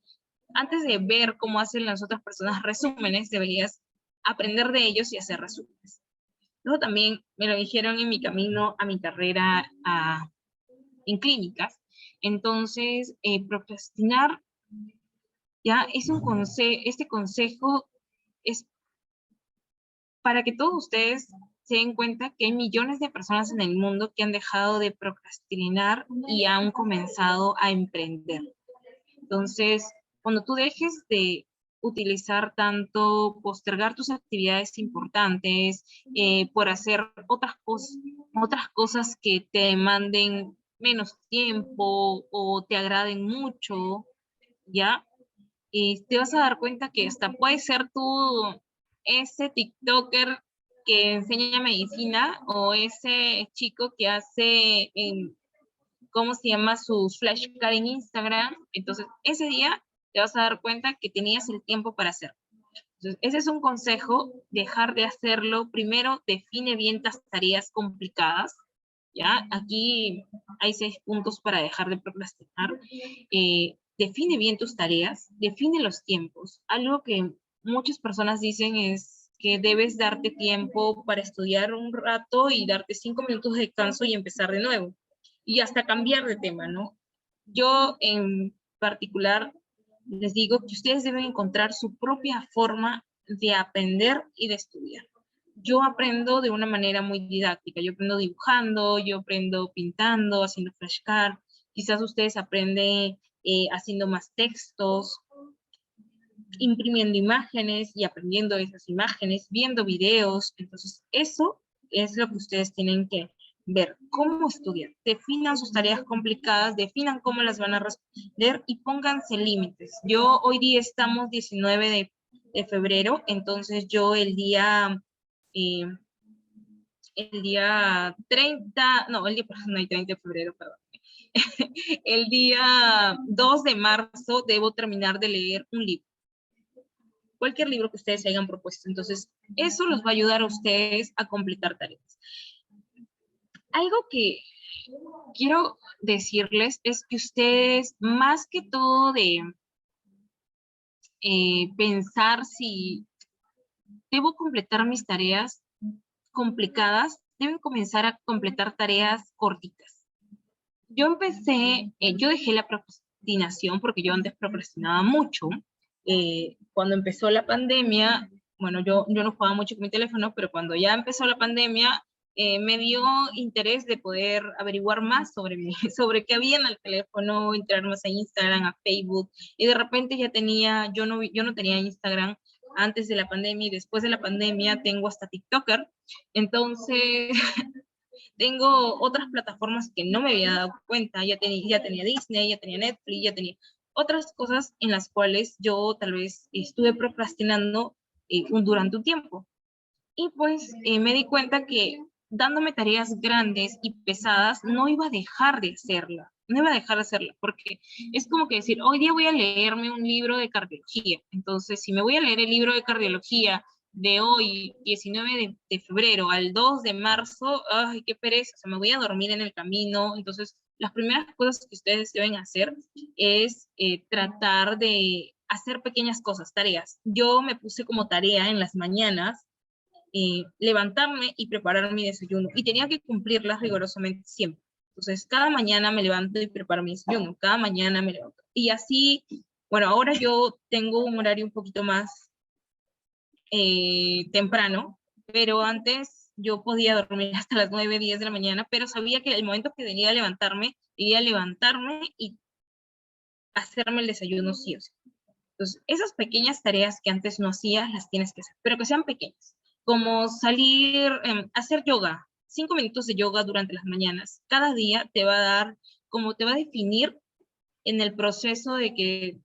antes de ver cómo hacen las otras personas resúmenes, deberías aprender de ellos y hacer resúmenes. Luego también me lo dijeron en mi camino a mi carrera en clínicas. Entonces, procrastinar ya es este consejo es para que todos ustedes se den cuenta que hay millones de personas en el mundo que han dejado de procrastinar y han comenzado a emprender. Entonces, cuando tú dejes de utilizar tanto, postergar tus actividades importantes por hacer otras cosas, otras cosas que te demanden menos tiempo o te agraden mucho, ¿ya? Y te vas a dar cuenta que hasta puede ser tú ese TikToker que enseña medicina o ese chico que hace, ¿cómo se llama? Sus flashcards en Instagram. Entonces, ese día te vas a dar cuenta que tenías el tiempo para hacerlo. Entonces, ese es un consejo, dejar de hacerlo. Primero, define bien las tareas complicadas, ¿ya? Aquí hay 6 puntos para dejar de procrastinar. Define bien tus tareas, define los tiempos. Algo que muchas personas dicen es que debes darte tiempo para estudiar un rato y darte 5 minutos de descanso y empezar de nuevo. Y hasta cambiar de tema, ¿no? Yo en particular les digo que ustedes deben encontrar su propia forma de aprender y de estudiar. Yo aprendo de una manera muy didáctica. Yo aprendo dibujando, yo aprendo pintando, haciendo flashcards. Quizás ustedes aprenden haciendo más textos, imprimiendo imágenes y aprendiendo esas imágenes, viendo videos. Entonces, eso es lo que ustedes tienen que ver, cómo estudiar. Definan sus tareas complicadas, definan cómo las van a responder y pónganse límites. Yo hoy día estamos 19 de febrero, entonces yo eh, el día 30, no, el día, no hay 30 de febrero, perdón. El día 2 de marzo debo terminar de leer un libro, cualquier libro que ustedes se hayan propuesto. Entonces, eso los va a ayudar a ustedes a completar tareas. Algo que quiero decirles es que ustedes, más que todo de pensar si debo completar mis tareas complicadas, deben comenzar a completar tareas cortitas. Yo dejé la procrastinación porque yo antes procrastinaba mucho. Cuando empezó la pandemia, bueno, yo no jugaba mucho con mi teléfono, pero cuando ya empezó la pandemia, me dio interés de poder averiguar más sobre mí, sobre qué había en el teléfono, entrar más a Instagram, a Facebook, y de repente ya tenía, yo no tenía Instagram antes de la pandemia, y después de la pandemia tengo hasta TikToker. Entonces tengo otras plataformas que no me había dado cuenta, ya tenía Disney, ya tenía Netflix, ya tenía otras cosas en las cuales yo tal vez estuve procrastinando durante un tiempo. Y pues me di cuenta que dándome tareas grandes y pesadas no iba a dejar de hacerla, no iba a dejar de hacerla, porque es como que decir, hoy día voy a leerme un libro de cardiología. Entonces, si me voy a leer el libro de cardiología de hoy, 19 de febrero al 2 de marzo, ay, qué pereza, o sea, me voy a dormir en el camino. Entonces, las primeras cosas que ustedes deben hacer es tratar de hacer pequeñas cosas, tareas. Yo me puse como tarea en las mañanas levantarme y preparar mi desayuno. Y tenía que cumplirlas rigurosamente siempre. Entonces, cada mañana me levanto y preparo mi desayuno. Cada mañana me levanto. Y así, bueno, ahora yo tengo un horario un poquito más temprano, pero antes yo podía dormir hasta las 9, 10 de la mañana, pero sabía que el momento que venía a levantarme y hacerme el desayuno sí o sí. Entonces, esas pequeñas tareas que antes no hacías, las tienes que hacer, pero que sean pequeñas, como salir, hacer yoga, 5 minutos de yoga durante las mañanas. Cada día te va a dar, como te va a definir en el proceso de que,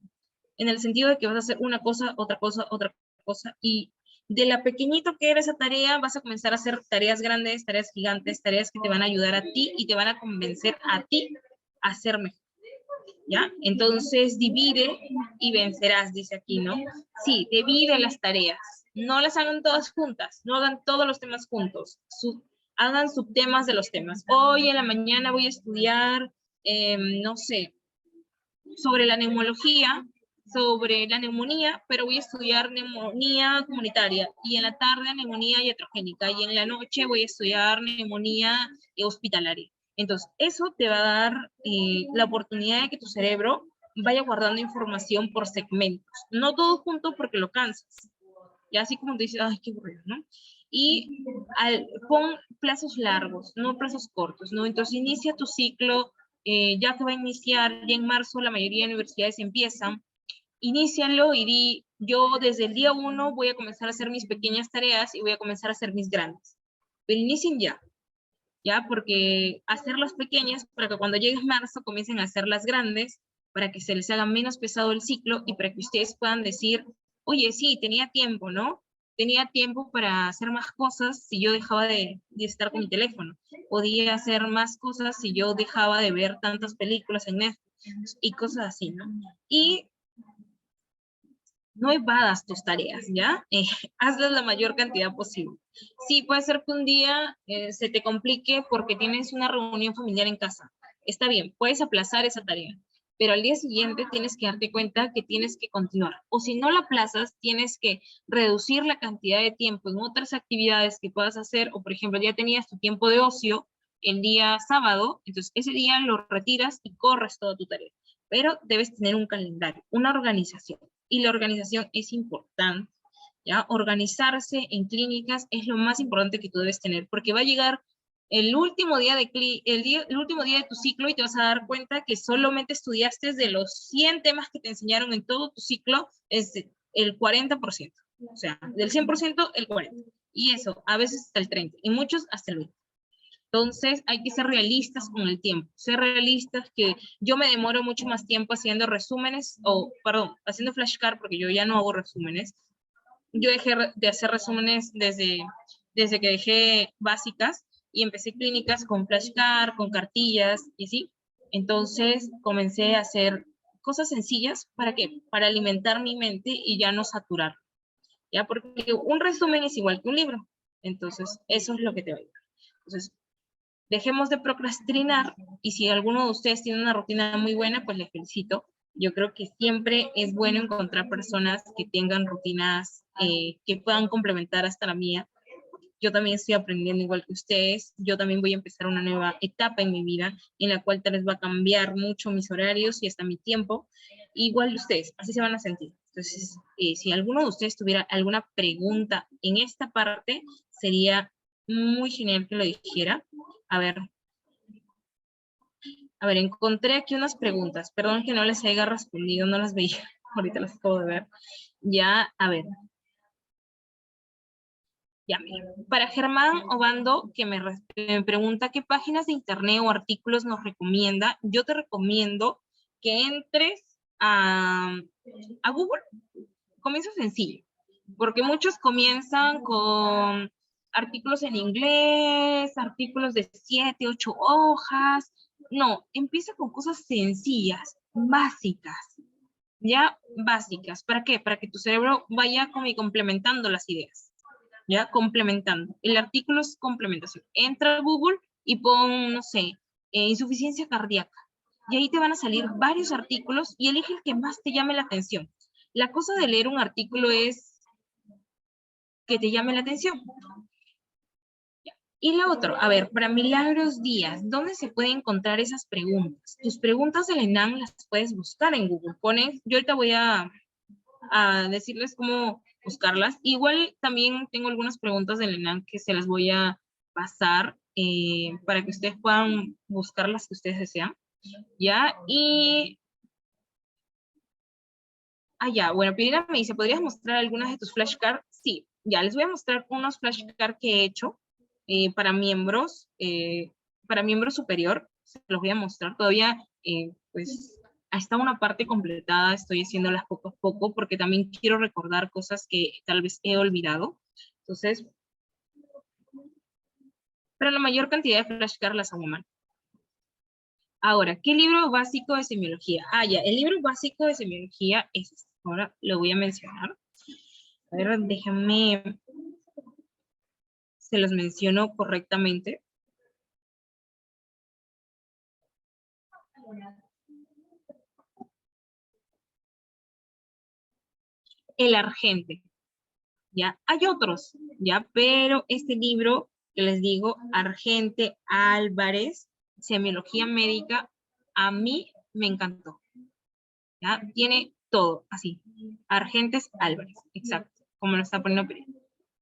en el sentido de que vas a hacer una cosa, otra cosa, y de la pequeñito que era esa tarea, vas a comenzar a hacer tareas grandes, tareas gigantes, tareas que te van a ayudar a ti y te van a convencer a ti a ser mejor. ¿Ya? Entonces divide y vencerás, dice aquí, ¿no? Sí, divide las tareas. No las hagan todas juntas, no hagan todos los temas juntos. Hagan subtemas de los temas. Hoy en la mañana voy a estudiar, no sé, sobre la neumología, sobre la neumonía, pero voy a estudiar neumonía comunitaria. Y en la tarde neumonía iatrogénica. Y en la noche voy a estudiar neumonía hospitalaria. Entonces, eso te va a dar la oportunidad de que tu cerebro vaya guardando información por segmentos. No todo junto porque lo cansas. Y así como te dices, ay, qué aburrido, ¿no? Y pon plazos largos, no plazos cortos, ¿no? Entonces, inicia tu ciclo, ya que va a iniciar, ya en marzo la mayoría de universidades empiezan, inícialo y di, yo desde el día 1 voy a comenzar a hacer mis pequeñas tareas y voy a comenzar a hacer mis grandes. Pero inicien ya. ¿ya? Porque hacerlas pequeñas para que cuando llegue marzo comiencen a hacerlas grandes, para que se les haga menos pesado el ciclo y para que ustedes puedan decir, oye, sí, tenía tiempo, ¿no? Tenía tiempo para hacer más cosas si yo dejaba de estar con mi teléfono. Podía hacer más cosas si yo dejaba de ver tantas películas en Netflix y cosas así, ¿no? Y no evadas tus tareas, ¿ya? Hazlas la mayor cantidad posible. Sí, puede ser que un día se te complique porque tienes una reunión familiar en casa. Está bien, puedes aplazar esa tarea, pero al día siguiente tienes que darte cuenta que tienes que continuar. O si no la aplazas, tienes que reducir la cantidad de tiempo en otras actividades que puedas hacer, o por ejemplo, ya tenías tu tiempo de ocio el día sábado, entonces ese día lo retiras y corres toda tu tarea. Pero debes tener un calendario, una organización. Y la organización es importante, ¿ya? Organizarse en clínicas es lo más importante que tú debes tener, porque va a llegar el último día el último día de tu ciclo y te vas a dar cuenta que solamente estudiaste de los 100 temas que te enseñaron en todo tu ciclo, es el 40%. O sea, del 100%, el 40%. Y eso, a veces hasta el 30%, y muchos hasta el 20%. Entonces hay que ser realistas con el tiempo, ser realistas que yo me demoro mucho más tiempo haciendo resúmenes, o perdón, haciendo flashcard porque yo ya no hago resúmenes. Yo dejé de hacer resúmenes desde que dejé básicas y empecé clínicas con flashcard, con cartillas y así. Entonces comencé a hacer cosas sencillas para que para alimentar mi mente y ya no saturar. ¿Ya? Porque un resumen es igual que un libro. Entonces, eso es lo que te va a ayudar. Entonces, dejemos de procrastinar y si alguno de ustedes tiene una rutina muy buena, pues les felicito. Yo creo que siempre es bueno encontrar personas que tengan rutinas que puedan complementar hasta la mía. Yo también estoy aprendiendo igual que ustedes. Yo también voy a empezar una nueva etapa en mi vida en la cual tal vez va a cambiar mucho mis horarios y hasta mi tiempo. Igual ustedes, así se van a sentir. Entonces, si alguno de ustedes tuviera alguna pregunta en esta parte, sería muy genial que lo dijera. A ver, encontré aquí unas preguntas. Perdón que no les haya respondido, no las veía. Ahorita las acabo de ver. Ya, a ver. Ya, mira. Para Germán Obando, que me pregunta qué páginas de internet o artículos nos recomienda, yo te recomiendo que entres a Google. Comienza sencillo, porque muchos comienzan con artículos en inglés, artículos de 7, 8 hojas. No, empieza con cosas sencillas, básicas, ya básicas. ¿Para qué? Para que tu cerebro vaya como y complementando las ideas, ya complementando. El artículo es complementación. Entra a Google y pon, no sé, insuficiencia cardíaca. Y ahí te van a salir varios artículos y elige el que más te llame la atención. La cosa de leer un artículo es que te llame la atención. Y lo otro, a ver, para Milagros Díaz, ¿dónde se pueden encontrar esas preguntas? Tus preguntas del ENAM las puedes buscar en Google. Pones, yo ahorita voy a decirles cómo buscarlas. Igual también tengo algunas preguntas del ENAM que se las voy a pasar para que ustedes puedan buscar las que ustedes desean. ¿Ya? Y ya, bueno, Pirina me dice, ¿podrías mostrar algunas de tus flashcards? Sí, ya, les voy a mostrar unos flashcards que he hecho para miembro superior. Se los voy a mostrar. Todavía, pues, está una parte completada, estoy haciéndolas poco a poco, porque también quiero recordar cosas que tal vez he olvidado. Entonces, pero la mayor cantidad de flashcards las hago a mano. Ahora, ¿qué libro básico de semiología? Ya, el libro básico de semiología es este. Ahora lo voy a mencionar. A ver, déjenme, se los menciono correctamente. El Argente, ¿ya? Hay otros, ¿ya? Pero este libro que les digo, Argente Álvarez, Semiología Médica, a mí me encantó, ¿ya? Tiene todo, así. Argentes Álvarez, exacto, como lo está poniendo Pérez.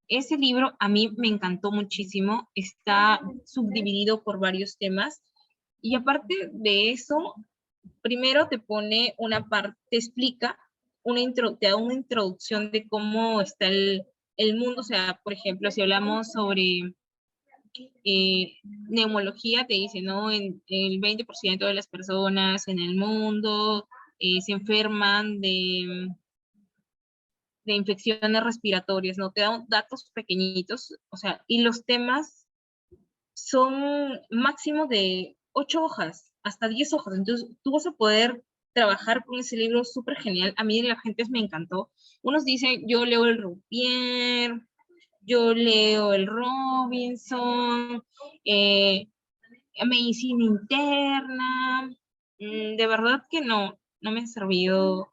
Ese libro a mí me encantó muchísimo, está subdividido por varios temas y aparte de eso, primero te pone una parte, te explica, te da una introducción de cómo está el mundo, o sea, por ejemplo, si hablamos sobre Neumología te dice, ¿no? En el 20% de las personas en el mundo se enferman de infecciones respiratorias, ¿no? Te dan datos pequeñitos, o sea, y los temas son máximo de 8 hojas, hasta 10 hojas. Entonces, tú vas a poder trabajar con ese libro súper genial. A mí la gente me encantó. Unos dicen, yo leo el Roupier, yo leo el Robinson, eh, medicina interna. De verdad que no me ha servido,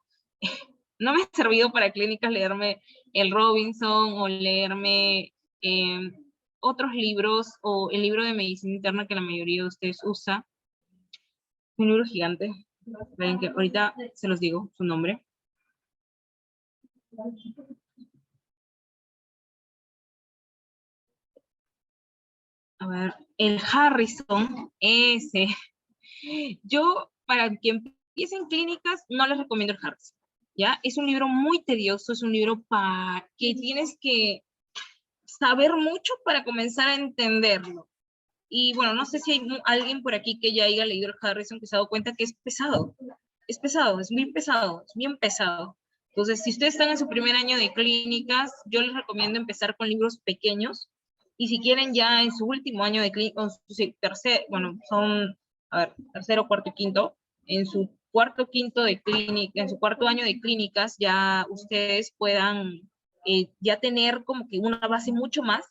no me ha servido para clínicas leerme el Robinson o leerme eh, otros libros o el libro de medicina interna que la mayoría de ustedes usa. Un libro gigante. Ven que ahorita se los digo su nombre. A ver, el Harrison, ese. Yo, para quien empiece en clínicas, no les recomiendo el Harrison. ¿Ya? Es un libro muy tedioso, es un libro que tienes que saber mucho para comenzar a entenderlo. Y bueno, no sé si hay alguien por aquí que ya haya leído el Harrison que se ha dado cuenta que es pesado, es muy pesado, es bien pesado. Entonces, si ustedes están en su primer año de clínicas, yo les recomiendo empezar con libros pequeños y si quieren ya en su último año de clínicas, bueno, son, a ver, tercero, cuarto y quinto, en su cuarto, quinto de clínica, en su cuarto año de clínicas, ya ustedes puedan ya tener como que una base mucho más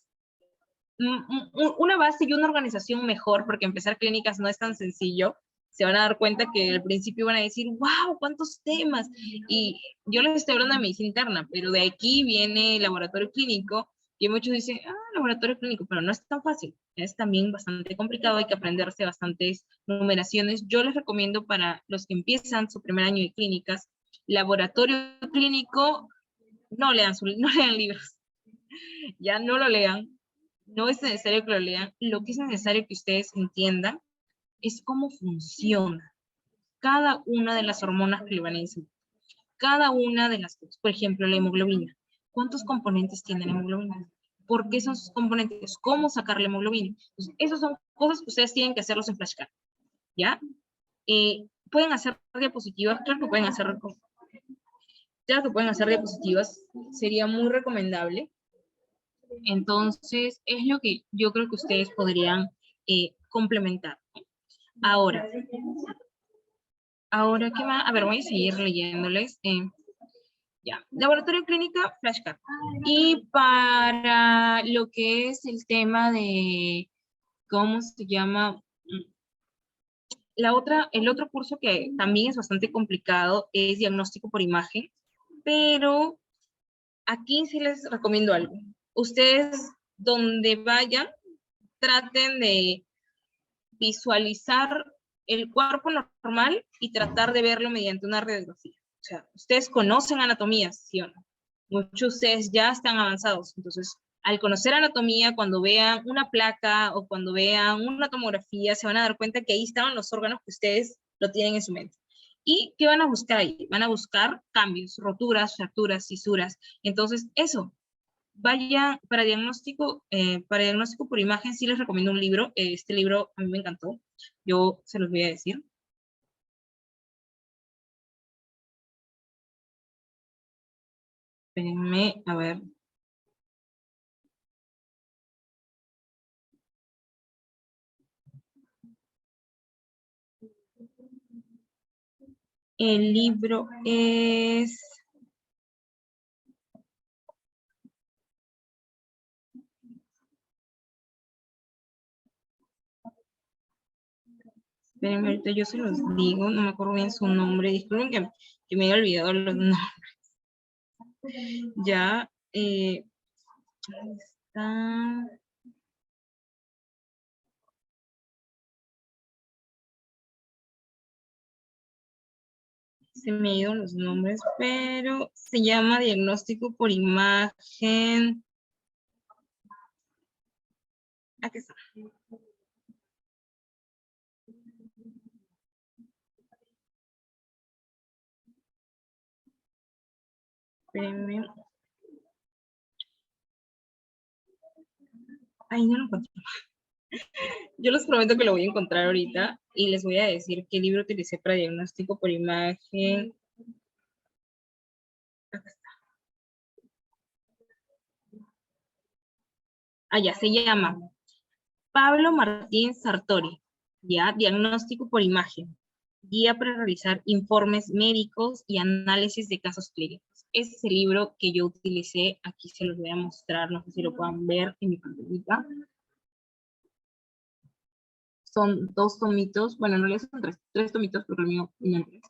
una base y una organización mejor, porque empezar clínicas no es tan sencillo. Se van a dar cuenta que al principio van a decir, wow, cuántos temas. Y yo les estoy hablando de medicina interna, pero de aquí viene el laboratorio clínico, y muchos dicen, laboratorio clínico, pero no es tan fácil. Es también bastante complicado, hay que aprenderse bastantes numeraciones. Yo les recomiendo para los que empiezan su primer año de clínicas, laboratorio clínico, no lean libros, ya no lo lean, no es necesario que lo lean, lo que es necesario que ustedes entiendan es cómo funciona cada una de las hormonas que le van a enseñar. Cada una de las cosas, por ejemplo, la hemoglobina. ¿Cuántos componentes tiene la hemoglobina? ¿Por qué son sus componentes? ¿Cómo sacar la hemoglobina? Entonces, esas son cosas que ustedes tienen que hacerlos en flashcard, ¿ya? Pueden hacer diapositivas, claro que pueden hacer diapositivas, sería muy recomendable. Entonces, es lo que yo creo que ustedes podrían complementar. Ahora, ¿qué más? A ver, voy a seguir leyéndoles. Ya, laboratorio clínica, flashcard. Y para lo que es el tema de, ¿cómo se llama? El otro curso que también es bastante complicado es diagnóstico por imagen, pero aquí sí les recomiendo algo. Ustedes, donde vayan, traten de visualizar el cuerpo normal y tratar de verlo mediante una radiografía. O sea, ustedes conocen anatomía, ¿sí o no? Muchos de ustedes ya están avanzados, entonces al conocer anatomía, cuando vean una placa o cuando vean una tomografía, se van a dar cuenta que ahí estaban los órganos que ustedes lo tienen en su mente. ¿Y qué van a buscar ahí? Van a buscar cambios, roturas, fracturas, fisuras. Entonces, eso, para diagnóstico por imagen sí les recomiendo un libro. Este libro a mí me encantó. Yo se los voy a decir. Espérenme, a ver. El libro es... Espérenme, ahorita yo se los digo, no me acuerdo bien su nombre. Disculpen que me haya olvidado los nombres. Ya, está... Se me han ido los nombres, pero se llama diagnóstico por imagen. Aquí está. Espérenme. Ay, no lo encuentro. Yo les prometo que lo voy a encontrar ahorita y les voy a decir qué libro utilicé para diagnóstico por imagen. Ya se llama Pablo Martín Sartori, ya, diagnóstico por imagen, guía para realizar informes médicos y análisis de casos clínicos. Ese es el libro que yo utilicé, aquí se los voy a mostrar, no sé si lo puedan ver en mi pantallita. Son 2 tomitos, bueno, no les son 3 tomitos, porque el mío no es,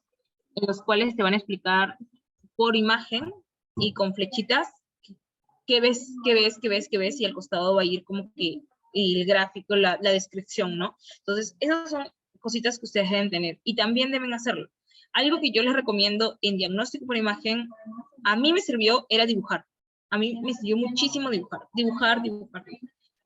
en los cuales te van a explicar por imagen y con flechitas qué ves, qué ves, qué ves, qué ves, y al costado va a ir como que el gráfico, la descripción, ¿no? Entonces, esas son cositas que ustedes deben tener y también deben hacerlo. Algo que yo les recomiendo en diagnóstico por imagen, a mí me sirvió, era dibujar. A mí me sirvió muchísimo dibujar.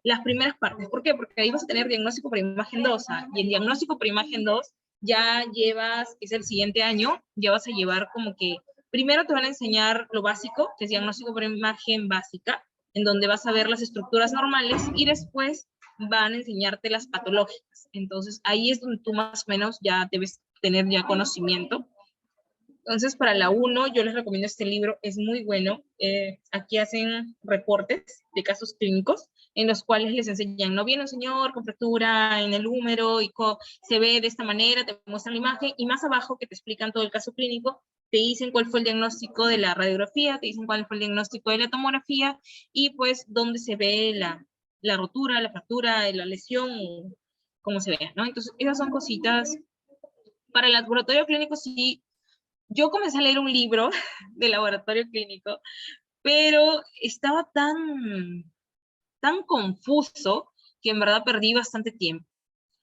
Las primeras partes. ¿Por qué? Porque ahí vas a tener diagnóstico por imagen 2, y en diagnóstico por imagen 2 ya llevas, que es el siguiente año, ya vas a llevar como que primero te van a enseñar lo básico, que es diagnóstico por imagen básica, en donde vas a ver las estructuras normales y después van a enseñarte las patológicas. Entonces, ahí es donde tú más o menos ya debes tener ya conocimiento. Entonces, para la 1, yo les recomiendo este libro, es muy bueno. Aquí hacen reportes de casos clínicos en los cuales les enseñan, no viene un señor con fractura en el húmero y se ve de esta manera, te muestran la imagen, y más abajo que te explican todo el caso clínico, te dicen cuál fue el diagnóstico de la radiografía, te dicen cuál fue el diagnóstico de la tomografía, y pues dónde se ve la rotura, la fractura, la lesión, cómo se vea, ¿no? Entonces, esas son cositas. Para el laboratorio clínico, sí, yo comencé a leer un libro de laboratorio clínico, pero estaba tan confuso que en verdad perdí bastante tiempo.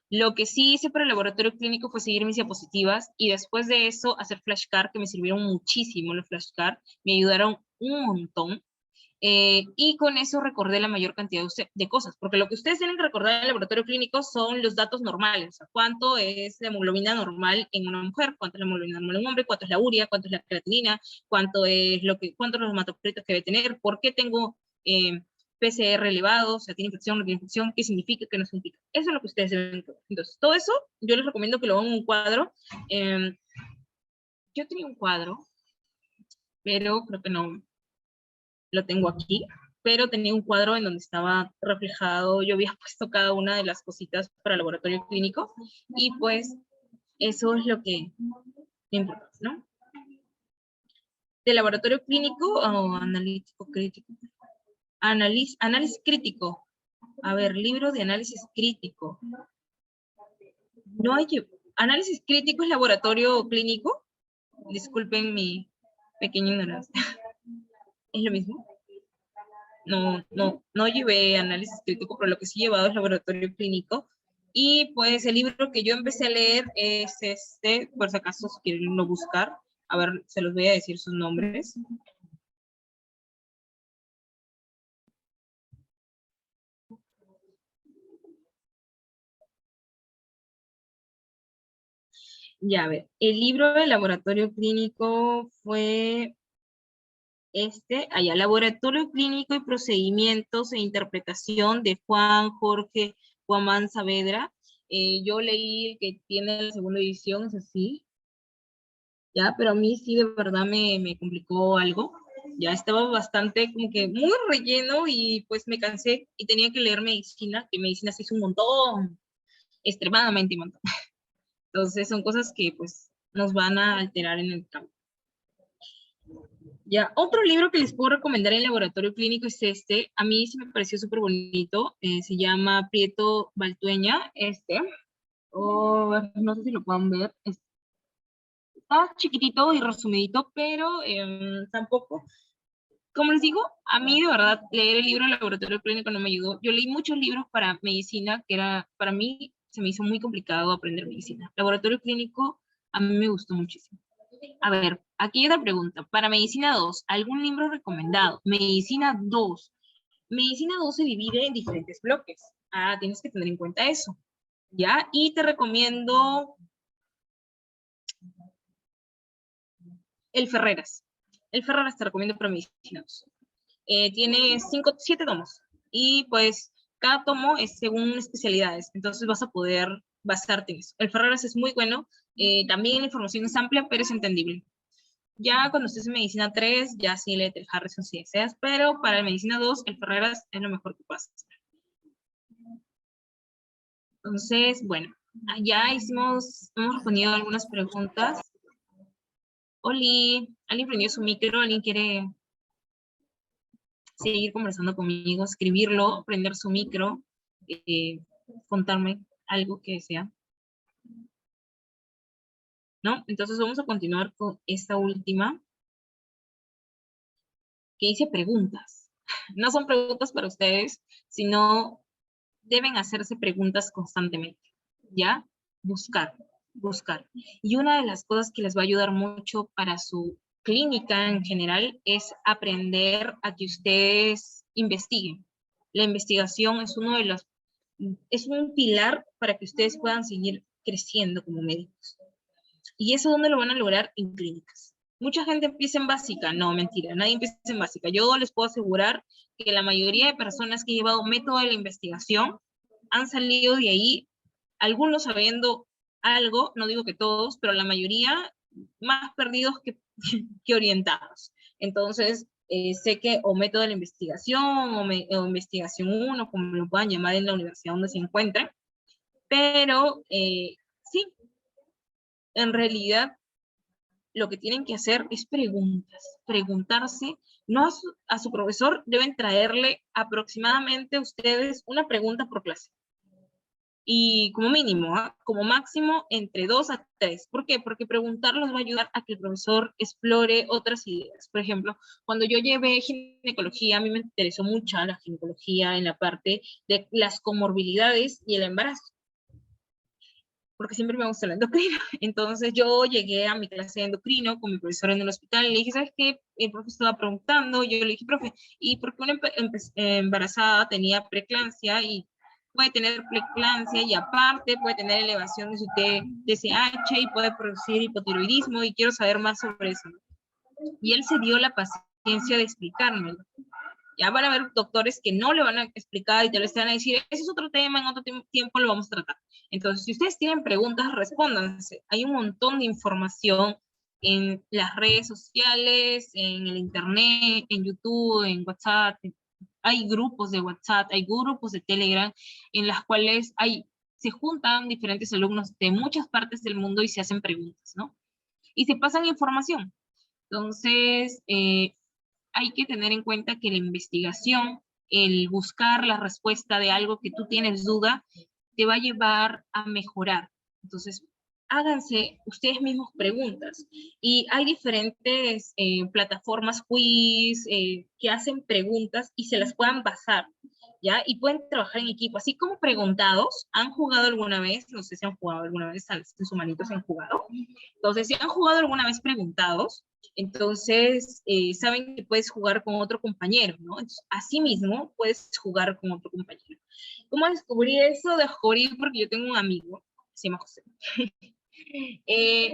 Lo que sí hice para el laboratorio clínico fue seguir mis diapositivas y después de eso hacer flashcards, que me sirvieron muchísimo los flashcards, me ayudaron un montón. Y con eso recordé la mayor cantidad de cosas, porque lo que ustedes tienen que recordar en el laboratorio clínico son los datos normales, o sea, cuánto es la hemoglobina normal en una mujer, cuánto es la hemoglobina normal en un hombre, cuánto es la urea, cuánto es la creatinina, cuántos los hematocritos que debe tener, por qué tengo PCR elevado, o sea, tiene infección, no tiene infección, qué significa, qué no significa. Eso es lo que ustedes deben. Entonces, todo eso yo les recomiendo que lo hagan en un cuadro. Yo tenía un cuadro, pero creo que no lo tengo aquí, pero tenía un cuadro en donde estaba reflejado, yo había puesto cada una de las cositas para el laboratorio clínico, y pues eso es lo que importa, ¿no? De laboratorio clínico o analítico crítico. Análisis crítico. A ver, libro de análisis crítico. No hay que... Análisis crítico es laboratorio clínico. Disculpen mi pequeña ignorancia. ¿Es lo mismo? No llevé análisis crítico, pero lo que sí he llevado es laboratorio clínico. Y pues el libro que yo empecé a leer es este, por si acaso si quieren lo buscar. A ver, se los voy a decir sus nombres. Ya, a ver, el libro de laboratorio clínico fue Laboratorio Clínico y Procedimientos e Interpretación de Juan Jorge Guamán Saavedra. Yo leí el que tiene la segunda edición, es así, ya, pero a mí sí de verdad me complicó algo. Ya estaba bastante como que muy relleno y pues me cansé y tenía que leer medicina, que medicina se hizo un montón, extremadamente un montón. Entonces son cosas que pues nos van a alterar en el campo. Ya, otro libro que les puedo recomendar en laboratorio clínico es este. A mí sí me pareció súper bonito. Se llama Prieto Baltueña, no sé si lo puedan ver. Está chiquitito y resumidito, pero tampoco. Como les digo, a mí de verdad leer el libro de laboratorio clínico no me ayudó. Yo leí muchos libros para medicina, que era, para mí se me hizo muy complicado aprender medicina. Laboratorio clínico a mí me gustó muchísimo. A ver, aquí hay otra pregunta. Para Medicina 2, ¿algún libro recomendado? Medicina 2. Medicina 2 se divide en diferentes bloques. Tienes que tener en cuenta eso. ¿Ya? Y te recomiendo el Ferreras. El Ferreras te recomiendo para Medicina 2. Tiene 7 tomos. Y pues cada tomo es según especialidades, entonces vas a poder basarte en eso. El Ferreras es muy bueno, también la información es amplia, pero es entendible. Ya cuando estés en Medicina 3, ya sí léete el Harrison si deseas, pero para el Medicina 2, el Ferreras es lo mejor que pasa. Entonces, bueno, ya hemos respondido algunas preguntas. Oli, ¿alguien prendió su micro? ¿Alguien quiere seguir conversando conmigo, escribirlo, prender su micro, contarme algo que sea? ¿No? Entonces vamos a continuar con esta última, que dice preguntas. No son preguntas para ustedes, sino deben hacerse preguntas constantemente, ¿ya? Buscar, buscar. Y una de las cosas que les va a ayudar mucho para su clínica en general es aprender a que ustedes investiguen. La investigación es es un pilar para que ustedes puedan seguir creciendo como médicos. ¿Y eso dónde lo van a lograr? En clínicas. Mucha gente empieza en básica. No, mentira, nadie empieza en básica. Yo les puedo asegurar que la mayoría de personas que han llevado método de la investigación han salido de ahí, algunos sabiendo algo, no digo que todos, pero la mayoría más perdidos que orientados. Entonces, sé que o método de la investigación o investigación 1, como lo puedan llamar en la universidad donde se encuentren, pero sí, en realidad lo que tienen que hacer es preguntarse, no a su profesor, deben traerle aproximadamente ustedes una pregunta por clase. Y como mínimo, como máximo, entre 2 a 3. ¿Por qué? Porque preguntarlos va a ayudar a que el profesor explore otras ideas. Por ejemplo, cuando yo llevé ginecología, a mí me interesó mucho la ginecología en la parte de las comorbilidades y el embarazo, porque siempre me gusta el endocrino. Entonces yo llegué a mi clase de endocrino con mi profesor en el hospital y le dije, ¿sabes qué? El profe estaba preguntando, yo le dije, profe, ¿y por qué una embarazada tenía preeclampsia y puede tener preeclampsia y aparte puede tener elevación de su TSH y puede producir hipotiroidismo y quiero saber más sobre eso? Y él se dio la paciencia de explicármelo. Ya van a haber doctores que no le van a explicar y te lo van a decir, ese es otro tema, en otro tiempo lo vamos a tratar. Entonces, si ustedes tienen preguntas, respóndanse. Hay un montón de información en las redes sociales, en el internet, en YouTube, en WhatsApp. Hay grupos de WhatsApp, hay grupos de Telegram en las cuales se juntan diferentes alumnos de muchas partes del mundo y se hacen preguntas, ¿no? Y se pasan información. Entonces, hay que tener en cuenta que la investigación, el buscar la respuesta de algo que tú tienes duda, te va a llevar a mejorar. Entonces, háganse ustedes mismos preguntas. Y hay diferentes plataformas, quiz, que hacen preguntas y se las puedan basar, ¿ya? Y pueden trabajar en equipo. Así como preguntados, ¿han jugado alguna vez? No sé si han jugado alguna vez, en sus manitos han jugado. Entonces, si han jugado alguna vez preguntados, entonces saben que puedes jugar con otro compañero, ¿no? Entonces, así mismo puedes jugar con otro compañero. ¿Cómo descubrí eso? Descubrí porque yo tengo un amigo, se llama José.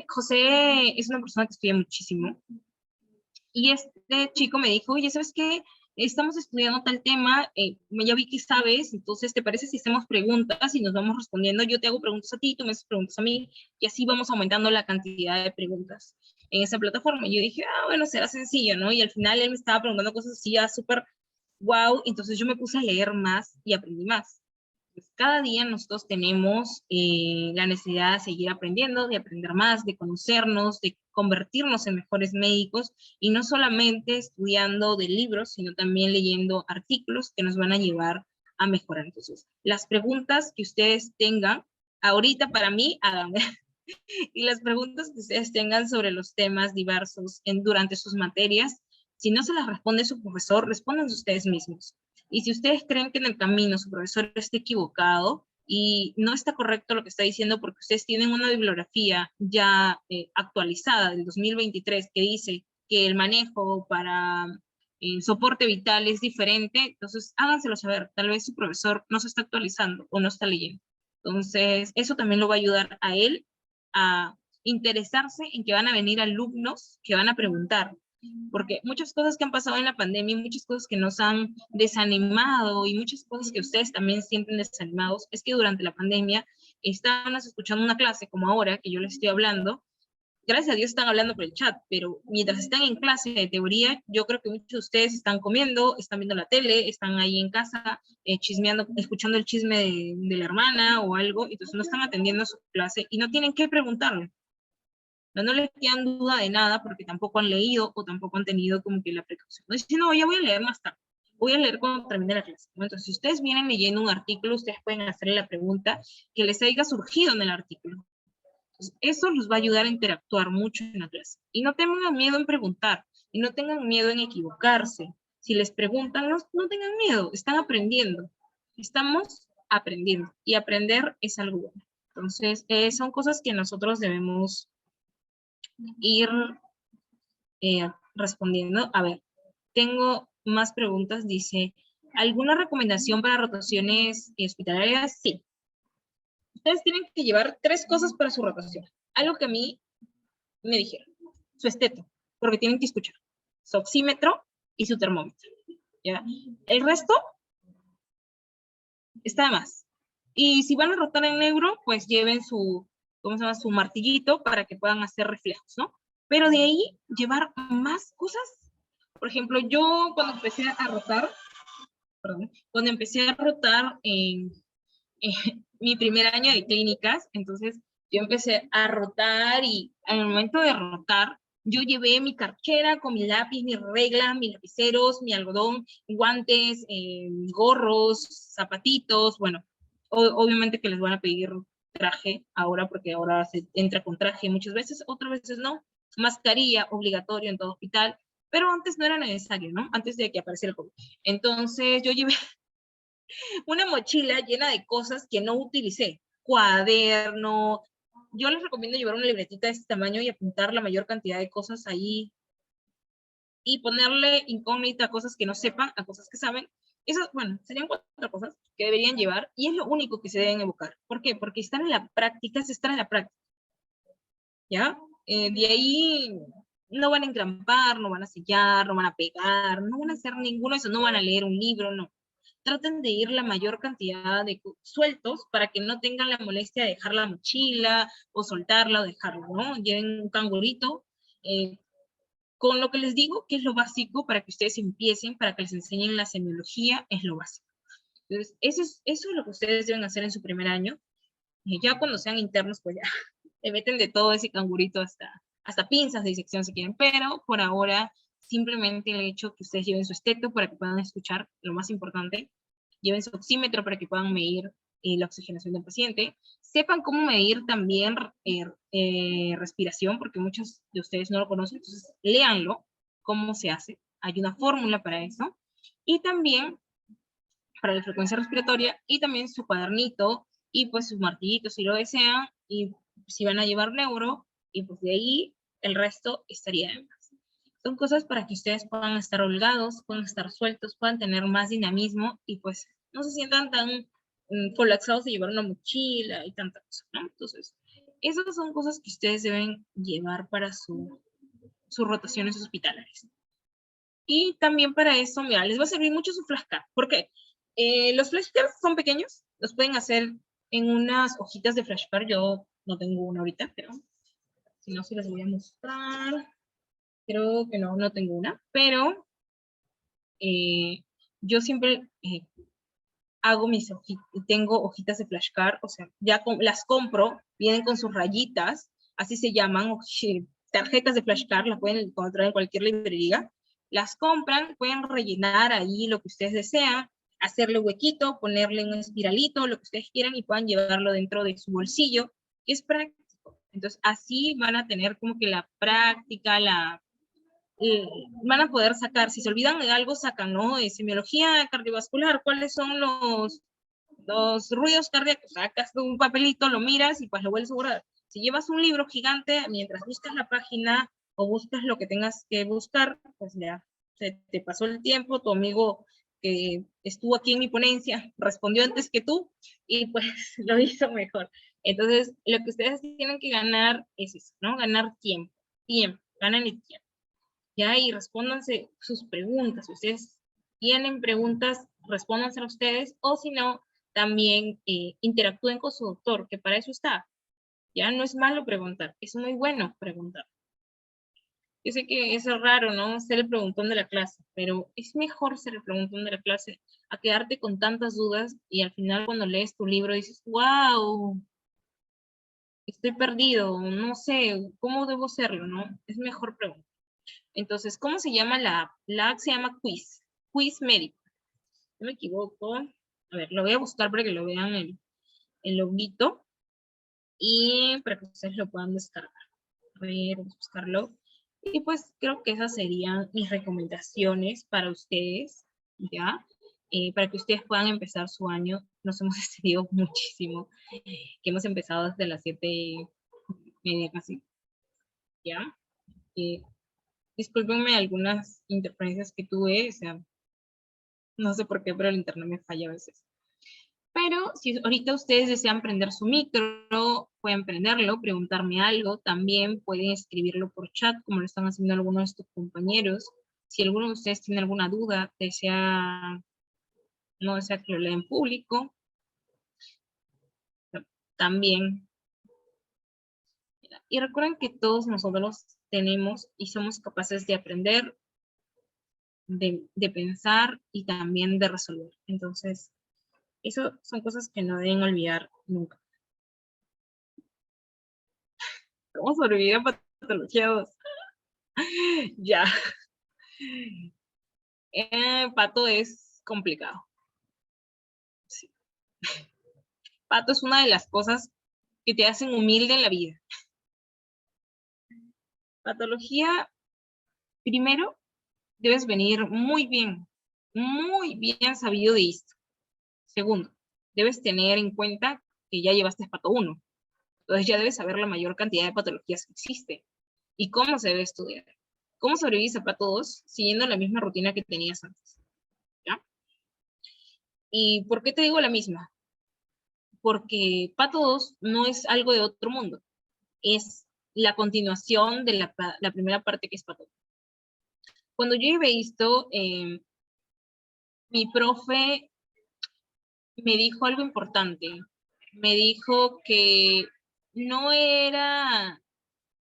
José es una persona que estudia muchísimo y este chico me dijo, oye, ¿sabes qué? Estamos estudiando tal tema, ya vi que sabes, entonces, ¿te parece si hacemos preguntas y nos vamos respondiendo? Yo te hago preguntas a ti, tú me haces preguntas a mí, y así vamos aumentando la cantidad de preguntas en esa plataforma. Y yo dije, bueno, será sencillo, ¿no? Y al final él me estaba preguntando cosas así, súper wow, entonces yo me puse a leer más y aprendí más. Pues cada día nosotros tenemos la necesidad de seguir aprendiendo, de aprender más, de conocernos, de convertirnos en mejores médicos y no solamente estudiando de libros, sino también leyendo artículos que nos van a llevar a mejorar. Entonces, las preguntas que ustedes tengan, ahorita para mí, háganme. Y las preguntas que ustedes tengan sobre los temas diversos durante sus materias, si no se las responde su profesor, respondan ustedes mismos. Y si ustedes creen que en el camino su profesor está equivocado y no está correcto lo que está diciendo porque ustedes tienen una bibliografía ya actualizada del 2023 que dice que el manejo para soporte vital es diferente, entonces háganselo saber. Tal vez su profesor no se está actualizando o no está leyendo. Entonces, eso también lo va a ayudar a él a interesarse en que van a venir alumnos que van a preguntar. porque muchas cosas que han pasado en la pandemia, muchas cosas que nos han desanimado y muchas cosas que ustedes también sienten desanimados, es que durante la pandemia estaban escuchando una clase como ahora que yo les estoy hablando. Gracias a Dios están hablando por el chat, pero mientras están en clase de teoría, yo creo que muchos de ustedes están comiendo, están viendo la tele, están ahí en casa, chismeando, escuchando el chisme de la hermana o algo, entonces no están atendiendo a su clase y no tienen que preguntarle. No les quedan duda de nada porque tampoco han leído o tampoco han tenido como que la precaución. No dicen, no, ya voy a leer más tarde. Voy a leer cuando termine la clase. Entonces, si ustedes vienen leyendo un artículo, ustedes pueden hacerle la pregunta que les haya surgido en el artículo. Entonces, eso los va a ayudar a interactuar mucho en la clase. Y no tengan miedo en preguntar, y no tengan miedo en equivocarse. Si les preguntan, no tengan miedo, están aprendiendo. Estamos aprendiendo, y aprender es algo bueno. Entonces, son cosas que nosotros debemos ir respondiendo. A ver, tengo más preguntas. Dice, ¿alguna recomendación para rotaciones hospitalarias? Sí. Ustedes tienen que llevar 3 cosas para su rotación. Algo que a mí me dijeron. Su esteto, porque tienen que escuchar. Su oxímetro y su termómetro. ¿Ya? El resto está de más. Y si van a rotar en neuro, pues lleven su, ¿cómo se llama? Su martillito para que puedan hacer reflejos, ¿no? Pero de ahí, llevar más cosas. Por ejemplo, yo cuando empecé a rotar, perdón, cuando empecé a rotar en mi primer año de clínicas, entonces yo empecé a rotar y en el momento de rotar, yo llevé mi cartera con mi lápiz, mi regla, mis lapiceros, mi algodón, guantes, gorros, zapatitos, bueno, obviamente que les van a pedir traje ahora, porque ahora se entra con traje muchas veces, otras veces no, mascarilla obligatorio en todo hospital, pero antes no era necesario, ¿no? Antes de que apareciera el COVID. Entonces yo llevé una mochila llena de cosas que no utilicé, cuaderno. Yo les recomiendo llevar una libretita de este tamaño y apuntar la mayor cantidad de cosas ahí y ponerle incógnita a cosas que no sepan, a cosas que saben. Esas, bueno, serían 4 cosas que deberían llevar y es lo único que se deben evocar. ¿Por qué? Porque estar en la práctica es estar en la práctica, ¿ya? De ahí no van a engrampar, no van a sellar, no van a pegar, no van a hacer ninguno de eso, no van a leer un libro, no. Traten de ir la mayor cantidad de sueltos para que no tengan la molestia de dejar la mochila o soltarla o dejarla, ¿no? Lleven un cangurito. Con lo que les digo, que es lo básico para que ustedes empiecen, para que les enseñen la semiología, es lo básico. Entonces, eso es lo que ustedes deben hacer en su primer año. Ya cuando sean internos, pues ya le meten de todo ese cangurito hasta pinzas de disección si quieren, pero por ahora simplemente el hecho que ustedes lleven su esteto para que puedan escuchar, lo más importante, lleven su oxímetro para que puedan medir la oxigenación del paciente, sepan cómo medir también respiración, porque muchos de ustedes no lo conocen, entonces léanlo, cómo se hace, hay una fórmula para eso, y también para la frecuencia respiratoria, y también su cuadernito, y pues sus martillitos si lo desean, y si van a llevar neuro, y pues de ahí el resto estaría de más. Son cosas para que ustedes puedan estar holgados, puedan estar sueltos, puedan tener más dinamismo, y pues no se sientan tan colapsados de llevar una mochila y tanta cosa, ¿no? Entonces, esas son cosas que ustedes deben llevar para sus rotaciones hospitalarias. Y también para eso, mira, les va a servir mucho su flashcard. ¿Por qué? Los flashcards son pequeños, los pueden hacer en unas hojitas de flashcard. Yo no tengo una ahorita, pero si no, se las voy a mostrar. Creo que no tengo una, pero yo siempre hago mis hojitas, tengo hojitas de flashcard, o sea, ya las compro, vienen con sus rayitas, así se llaman, tarjetas de flashcard, las pueden encontrar en cualquier librería, las compran, pueden rellenar ahí lo que ustedes desean, hacerle huequito, ponerle un espiralito, lo que ustedes quieran y puedan llevarlo dentro de su bolsillo, que es práctico. Entonces, así van a tener como que la práctica, van a poder sacar, si se olvidan de algo, sacan, ¿no? Semiología cardiovascular, ¿cuáles son los ruidos cardíacos? Sacas un papelito, lo miras y pues lo vuelves a borrar. Si llevas un libro gigante, mientras buscas la página o buscas lo que tengas que buscar, pues ya se te pasó el tiempo, tu amigo que estuvo aquí en mi ponencia respondió antes que tú y pues lo hizo mejor. Entonces, lo que ustedes tienen que ganar es eso, ¿no? Ganar tiempo, ganan el tiempo. ¿ya? Y respóndanse sus preguntas. Si ustedes tienen preguntas, respóndanse a ustedes, o si no, también interactúen con su doctor, que para eso está. Ya no es malo preguntar, es muy bueno preguntar. Yo sé que es raro, ¿no? Ser el preguntón de la clase, pero es mejor ser el preguntón de la clase a quedarte con tantas dudas y al final cuando lees tu libro dices, wow, estoy perdido, no sé, ¿cómo debo serlo, no? Es mejor preguntar. Entonces, ¿cómo se llama la app? La app se llama Quiz, Quiz Médico. No me equivoco. A ver, lo voy a buscar para que lo vean el loguito y para que ustedes lo puedan descargar. A ver, vamos a buscarlo. Y pues creo que esas serían mis recomendaciones para ustedes, ¿ya? Para que ustedes puedan empezar su año. Nos hemos extendido muchísimo, que hemos empezado desde las 7:30 casi, ¿ya? Discúlpenme algunas interferencias que tuve, o sea, no sé por qué, pero el internet me falla a veces. Pero si ahorita ustedes desean prender su micro, pueden prenderlo, preguntarme algo, también pueden escribirlo por chat, como lo están haciendo algunos de estos compañeros. Si alguno de ustedes tiene alguna duda, no desea que lo lea en público, también. Y recuerden que todos nosotros tenemos y somos capaces de aprender, de pensar y también de resolver. Entonces, eso son cosas que no deben olvidar nunca. ¿Cómo sobrevivir a patología 2? Ya. Pato es complicado. Sí. Pato es una de las cosas que te hacen humilde en la vida. Patología, primero, debes venir muy bien sabido de esto. Segundo, debes tener en cuenta que ya llevaste Pato 1. Entonces ya debes saber la mayor cantidad de patologías que existe y cómo se debe estudiar. ¿Cómo sobrevives a Pato 2 siguiendo la misma rutina que tenías antes? ¿Ya? ¿Y por qué te digo la misma? Porque Pato 2 no es algo de otro mundo, es la continuación de la primera parte que es Pato. Cuando yo iba esto, mi profe me dijo algo importante. Me dijo que no era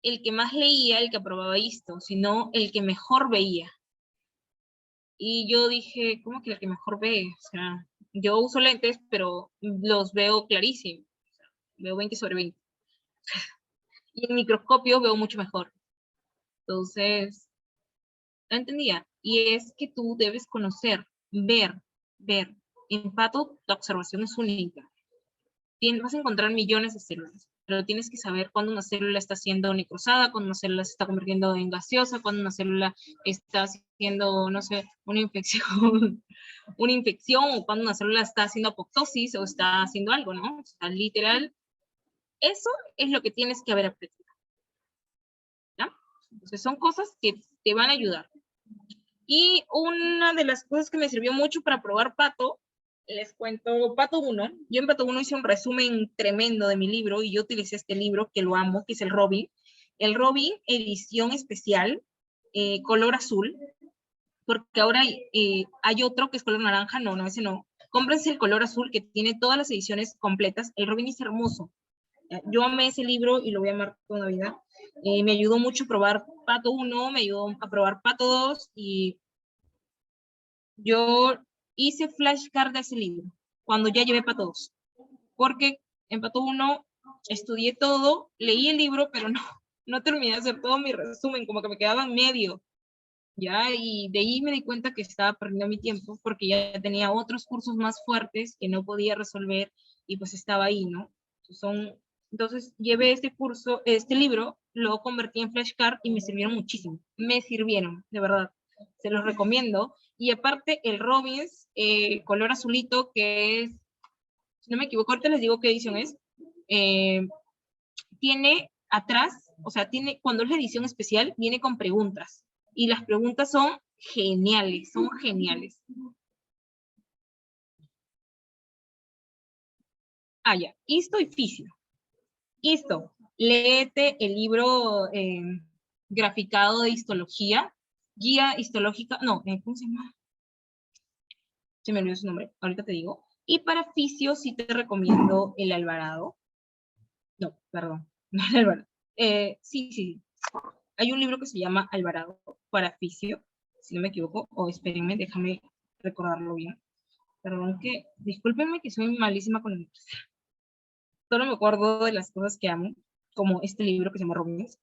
el que más leía el que aprobaba esto, sino el que mejor veía. Y yo dije, ¿cómo que el que mejor ve? O sea, yo uso lentes, pero los veo clarísimo. O sea, veo 20/20. Y en microscopio veo mucho mejor. Entonces, no entendía. Y es que tú debes conocer, ver. En Pato, la observación es única. Vas a encontrar millones de células, pero tienes que saber cuándo una célula está siendo necrosada, cuándo una célula se está convirtiendo en gaseosa, cuándo una célula está haciendo, no sé, una infección, o cuándo una célula está haciendo apoptosis o está haciendo algo, ¿no? O sea, literal, eso es lo que tienes que haber aprendido, ¿ya? Entonces son cosas que te van a ayudar. Y una de las cosas que me sirvió mucho para probar Pato, les cuento Pato 1. Yo en Pato 1 hice un resumen tremendo de mi libro y yo utilicé este libro que lo amo, que es el Robin. El Robin, edición especial, color azul, porque ahora hay otro que es color naranja. No, ese no. Cómprense el color azul que tiene todas las ediciones completas. El Robin es hermoso. Yo amé ese libro y lo voy a amar toda la vida. Me ayudó mucho a probar Pato 1, me ayudó a probar Pato 2 y yo hice flashcard de ese libro cuando ya llevé Pato 2, porque en Pato 1 estudié todo, leí el libro, pero no terminé de hacer todo mi resumen, como que me quedaba en medio, ¿ya? Y de ahí me di cuenta que estaba perdiendo mi tiempo porque ya tenía otros cursos más fuertes que no podía resolver y pues estaba ahí, ¿no? Entonces llevé este curso, este libro, lo convertí en flashcard y me sirvieron muchísimo. Me sirvieron, de verdad. Se los recomiendo. Y aparte el Robins, color azulito, que es, si no me equivoco, ahorita les digo qué edición es, tiene atrás, o sea, cuando es la edición especial, viene con preguntas. Y las preguntas son geniales, son geniales. Ya, esto y fisio. Esto, léete el libro graficado de histología, guía histológica, no, ¿cómo se llama? Se me olvidó su nombre, ahorita te digo. Y para fisio sí te recomiendo el Alvarado. No, perdón, no el Alvarado. Sí. Hay un libro que se llama Alvarado para fisio, si no me equivoco, o espérenme, déjame recordarlo bien. Perdón que, discúlpenme que soy malísima con el solo me acuerdo de las cosas que amo, como este libro que se llama Rubens.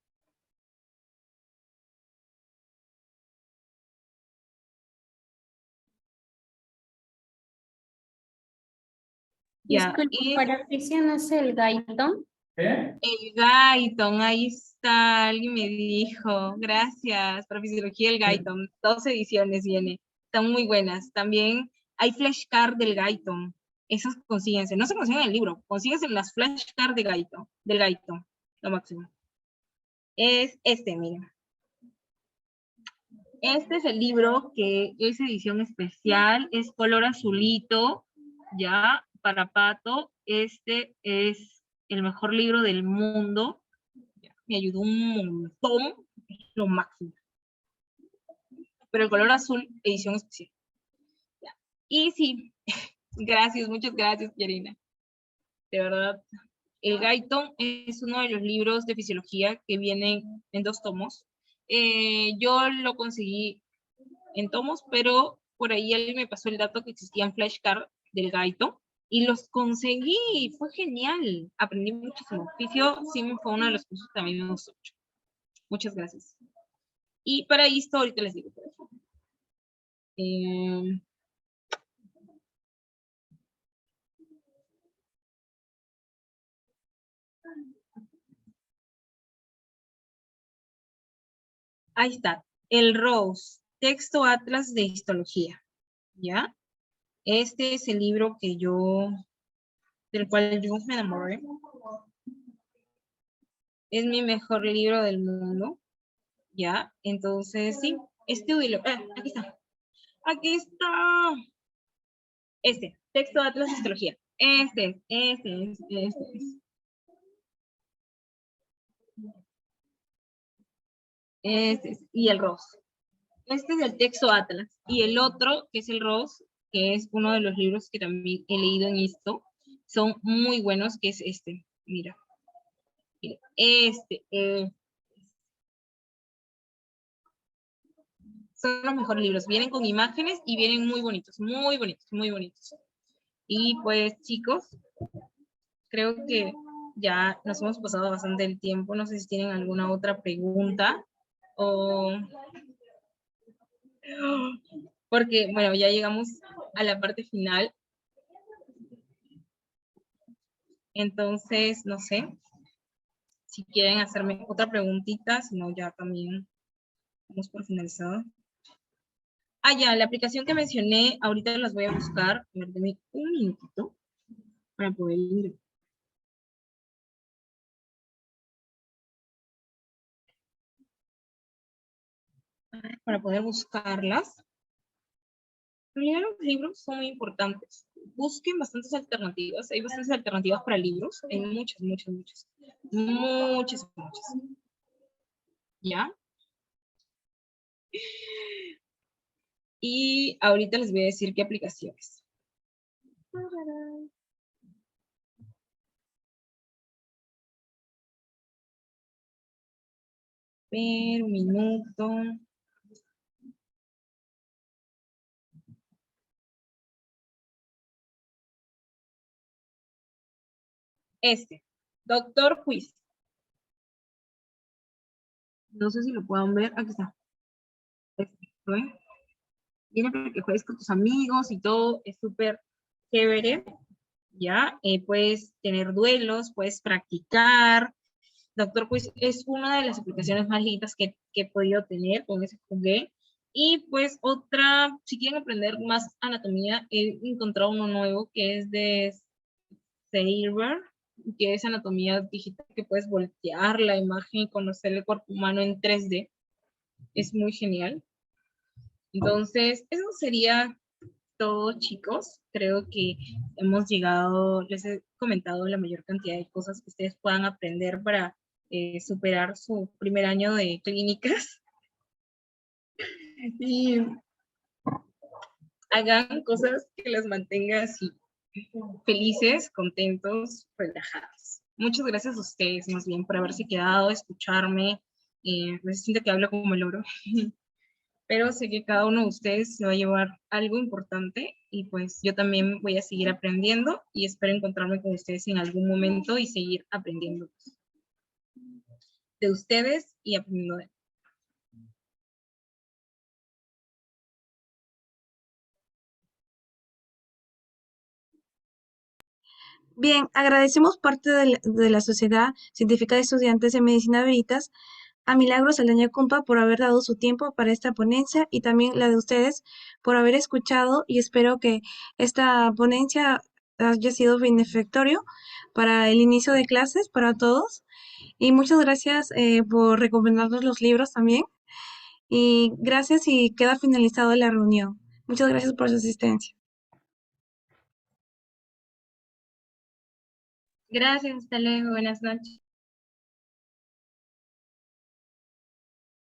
Ya, Disculpe, y para fisio no es el Gaiton. el Guyton, ahí está, alguien me dijo, gracias, para fisiología el Guyton, 2 ediciones viene, están muy buenas. También hay flashcard del Guyton, esos consíguense, no se consiguen en el libro, consíguense las flashcards del Guyton, lo máximo. Es este, miren. Este es el libro que es edición especial, es color azulito, ya, para Pato. Este es el mejor libro del mundo. Me ayudó un montón, es lo máximo. Pero el color azul, edición especial. Ya. Y sí, gracias, muchas gracias, Yarina. De verdad, el Guyton es uno de los libros de fisiología que vienen en 2 tomos. Yo lo conseguí en tomos, pero por ahí él me pasó el dato que existían flashcards del Guyton y los conseguí, fue genial, aprendí muchísimo. Fisio sí fue uno de los cursos que también me gustó mucho. Muchas gracias. Y para esto ahorita les digo. Ahí está, el Rose, texto atlas de histología, ¿ya? Este es el libro del cual yo me enamoré. Es mi mejor libro del mundo, ¿ya? Entonces, sí, estudielo. Aquí está. Aquí está. Este, texto de Atlas de Histología. Este es. Y el ROS. Este es el texto Atlas. Y el otro, que es el ROS, que es uno de los libros que también he leído en esto, son muy buenos, que es este. Mira. Este. Son los mejores libros. Vienen con imágenes y vienen muy bonitos, muy bonitos, muy bonitos. Y pues, chicos, creo que ya nos hemos pasado bastante el tiempo. No sé si tienen alguna otra pregunta o... Porque, bueno, ya llegamos a la parte final. Entonces, no sé si quieren hacerme otra preguntita, si no, ya también vamos por finalizado. Ya, la aplicación que mencioné, ahorita las voy a buscar. A ver, denme un minutito para poder ir. Para poder buscarlas. En realidad los libros son muy importantes. Busquen bastantes alternativas. Hay bastantes alternativas para libros. Hay muchas. ¿Ya? Y ahorita les voy a decir qué aplicaciones. Pero un minuto. Doctor Quiz. No sé si lo puedan ver. Aquí está. ¿Ven? Viene para que juegues con tus amigos y todo. Es súper chévere. ¿Ya? Puedes tener duelos, puedes practicar. Doctor Quiz es una de las aplicaciones más lindas que he podido tener, con ese jugué. Y pues otra, si quieren aprender más anatomía, he encontrado uno nuevo que es de Saber, que es anatomía digital, que puedes voltear la imagen y conocer el cuerpo humano en 3D. Es muy genial. Entonces, eso sería todo, chicos. Creo que hemos llegado, les he comentado la mayor cantidad de cosas que ustedes puedan aprender para superar su primer año de clínicas. y hagan cosas que las mantengan así felices, contentos, relajados. Muchas gracias a ustedes, más bien, por haberse quedado, escucharme. Me siento que hablo como el loro, pero sé que cada uno de ustedes se va a llevar algo importante y pues yo también voy a seguir aprendiendo y espero encontrarme con ustedes en algún momento y seguir aprendiendo de ustedes y aprendiendo de. Bien, agradecemos parte de la Sociedad Científica de Estudiantes de Medicina Veritas a Milagros Saldaña Cumpa por haber dado su tiempo para esta ponencia y también la de ustedes por haber escuchado y espero que esta ponencia haya sido benefactorio para el inicio de clases para todos y muchas gracias por recomendarnos los libros también y gracias y queda finalizada la reunión. Muchas gracias por su asistencia. Gracias, hasta luego, buenas noches.